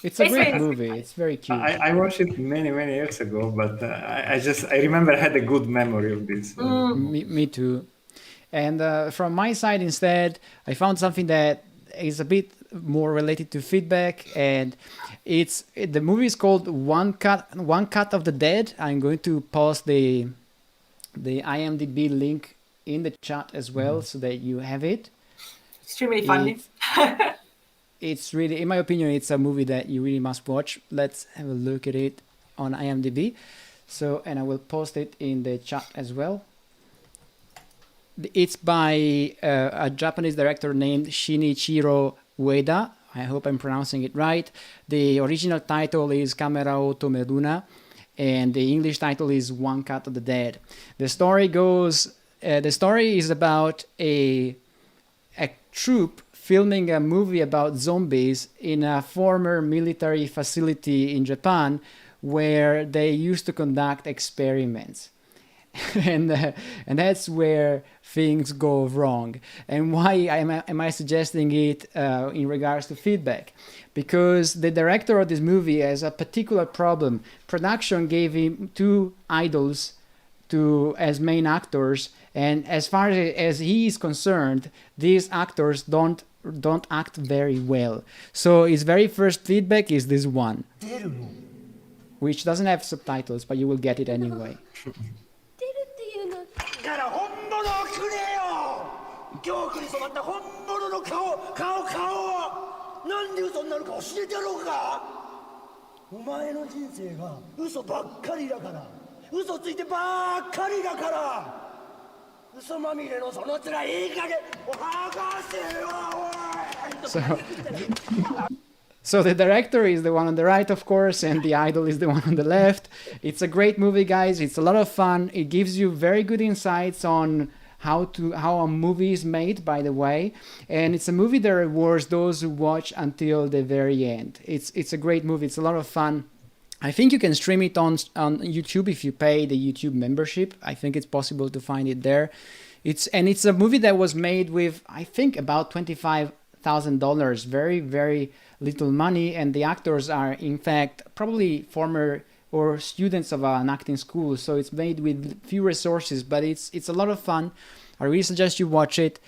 It's a great movie. It's very cute. I watched it many years ago, but I remember I had a good memory of this. Me too. And from my side instead, I found something that is a bit more related to feedback, and the movie is called One Cut of the Dead. I'm going to post the IMDb link in the chat as well, so that you have it. Extremely funny. It's really, in my opinion, it's a movie that you really must watch. Let's have a look at it on IMDb. So, and I will post it in the chat as well. It's by a Japanese director named Shinichiro Ueda. I hope I'm pronouncing it right. The original title is Camera Auto Meduna, and the English title is One Cut of the Dead. The story is about a troupe filming a movie about zombies in a former military facility in Japan where they used to conduct experiments. and that's where things go wrong. And why am I suggesting it in regards to feedback? Because the director of this movie has a particular problem. Production gave him 2 idols as main actors, and as far as he is concerned, these actors don't act very well. So his very first feedback is this one, which doesn't have subtitles, but you will get it anyway. So the director is the one on the right, of course, and the idol is the one on the left. It's a great movie, guys. It's a lot of fun. It gives you very good insights on how a movie is made, by the way. And it's a movie that rewards those who watch until the very end. It's a great movie. It's a lot of fun. I think you can stream it on YouTube if you pay the YouTube membership. I think it's possible to find it there. It's a movie that was made with, I think, about $25,000. Very, very little money, and the actors are in fact probably former or students of an acting school, so it's made with few resources, but it's a lot of fun. I really suggest you watch it.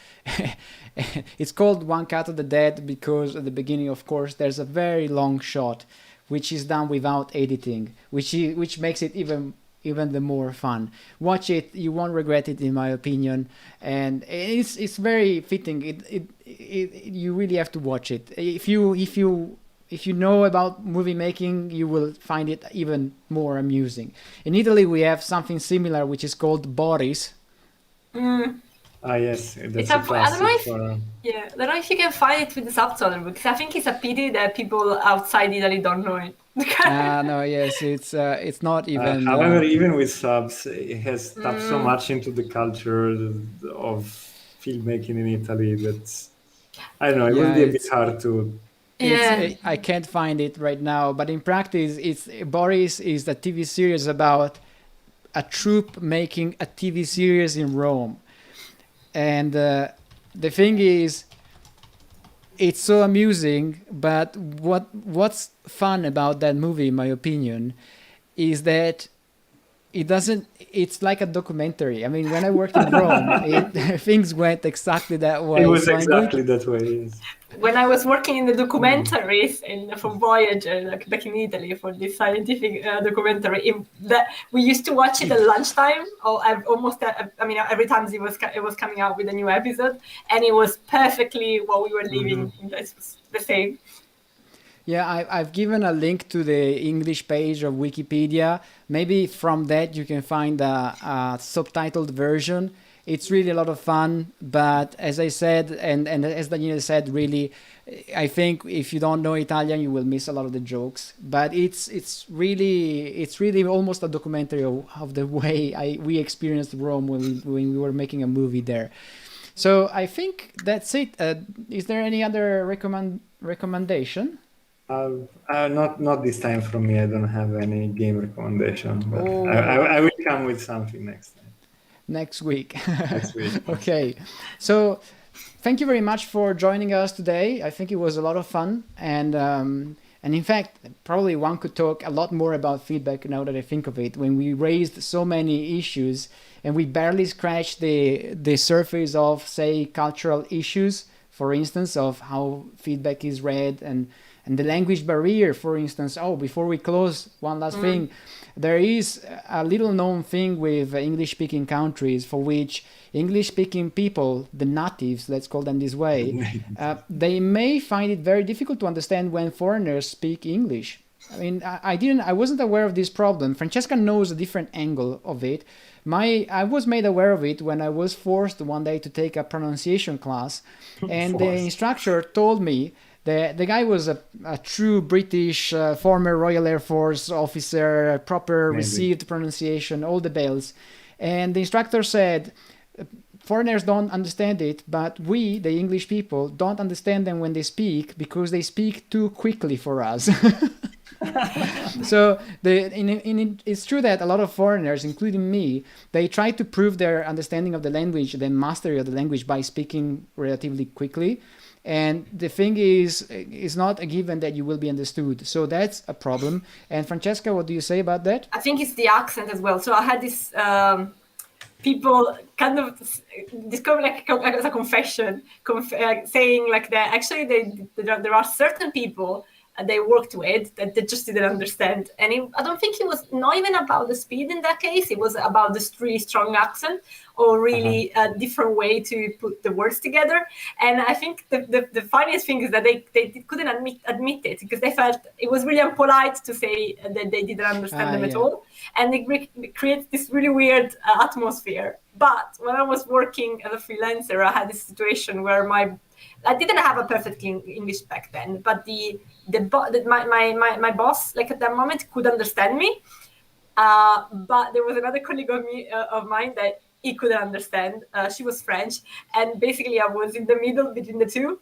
It's called One Cut of the Dead because at the beginning, of course, there's a very long shot which is done without editing, which makes it even the more fun. Watch it, you won't regret it, in my opinion, and it's very fitting. You really have to watch it. If you know about movie making, you will find it even more amusing. In Italy, we have something similar, which is called Boris. Yes, that's a classic. I don't know if you can find it with the subtitle, because I think it's a pity that people outside Italy don't know it. No, yes, it's not even. However, even with subs, it has tapped so much into the culture of filmmaking in Italy that I don't know. It would be a bit hard to. I can't find it right now, but in practice, Boris is the TV series about a troupe making a TV series in Rome, and the thing is, it's so amusing. But what's fun about that movie, in my opinion, is that it's like a documentary. I mean, when I worked in Rome, things went exactly that way. It was exactly that way, yes. When I was working in the documentaries for Voyager, like back in Italy, for this scientific documentary, we used to watch it at lunchtime, or every time it was coming out with a new episode, and it was perfectly what we were living. It was the same. Yeah, I've given a link to the English page of Wikipedia. Maybe from that you can find a subtitled version. It's really a lot of fun, but as I said, and as Daniele said, really, I think if you don't know Italian, you will miss a lot of the jokes. But it's really almost a documentary of the way we experienced Rome when we were making a movie there. So I think that's it. Is there any other recommendation? Not this time from me. I don't have any game recommendation, but I will come with something next time. Next week. Next week. Okay. So thank you very much for joining us today. I think it was a lot of fun. And in fact, probably one could talk a lot more about feedback now that I think of it. When we raised so many issues and we barely scratched the surface of, say, cultural issues for instance, of how feedback is read, and the language barrier, for instance. Oh, before we close, one last thing. There is a little known thing with English-speaking countries for which English-speaking people, the natives, let's call them this way, they may find it very difficult to understand when foreigners speak English. I mean, I wasn't aware of this problem. Francesca knows a different angle of it. I was made aware of it when I was forced one day to take a pronunciation class, and the instructor told me that the guy was a true British former Royal Air Force officer, proper received pronunciation, all the bells. And the instructor said, foreigners don't understand it, but we, the English people, don't understand them when they speak because they speak too quickly for us. So it's true that a lot of foreigners, including me, they try to prove their understanding of the language, their mastery of the language, by speaking relatively quickly. And the thing is, it's not a given that you will be understood. So that's a problem. And Francesca, what do you say about that? I think it's the accent as well. So I had this people kind of discover like as a confession, saying like that actually there are certain people they worked with that they just didn't understand. And I don't think it was not even about the speed in that case. It was about this really strong accent or really a different way to put the words together. And I think the funniest thing is that they couldn't admit it because they felt it was really impolite to say that they didn't understand them at all. And it creates this really weird atmosphere. But when I was working as a freelancer, I had this situation where I didn't have a perfect English back then, but my boss, like at that moment, could understand me. But there was another colleague of mine that he couldn't understand. She was French, and basically I was in the middle between the two,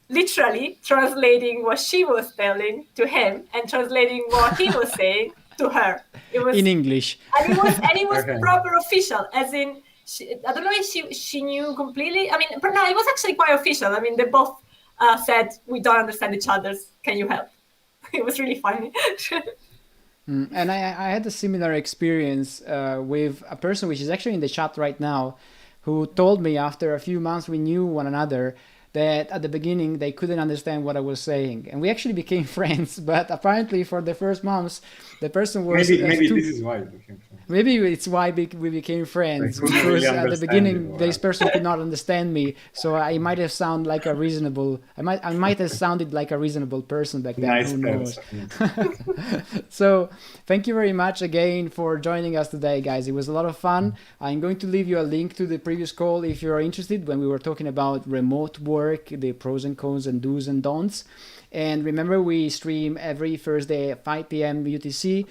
literally translating what she was telling to him and translating what he was saying to her. It was in English, and it was proper official, as in. I don't know if she knew completely. I mean, but no, it was actually quite official. I mean, they both said, we don't understand each other. Can you help? It was really funny. And I had a similar experience with a person which is actually in the chat right now, who told me after a few months we knew one another that at the beginning they couldn't understand what I was saying. And we actually became friends, but apparently for the first months, the person was... Maybe this is why we became friends. Maybe it's why we became friends, because really at the beginning this person could not understand me, so I might have sounded like a reasonable... I might have sounded like a reasonable person back then. Nice who knows? Person. So thank you very much again for joining us today, guys. It was a lot of fun. I'm going to leave you a link to the previous call if you're interested, when we were talking about remote work, the pros and cons and do's and don'ts. And remember, we stream every Thursday at 5 p.m. UTC,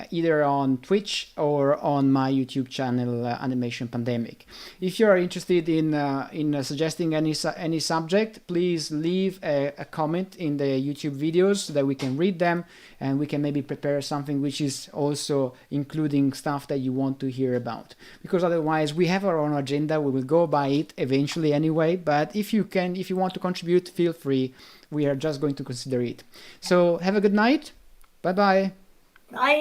either on Twitch or on my YouTube channel, Animation Pandemic. If you are interested in suggesting any subject, please leave a comment in the YouTube videos so that we can read them and we can maybe prepare something which is also including stuff that you want to hear about. Because otherwise, we have our own agenda. We will go by it eventually anyway. But if you want to contribute, feel free. We are just going to consider it. So have a good night. Bye-bye. Bye.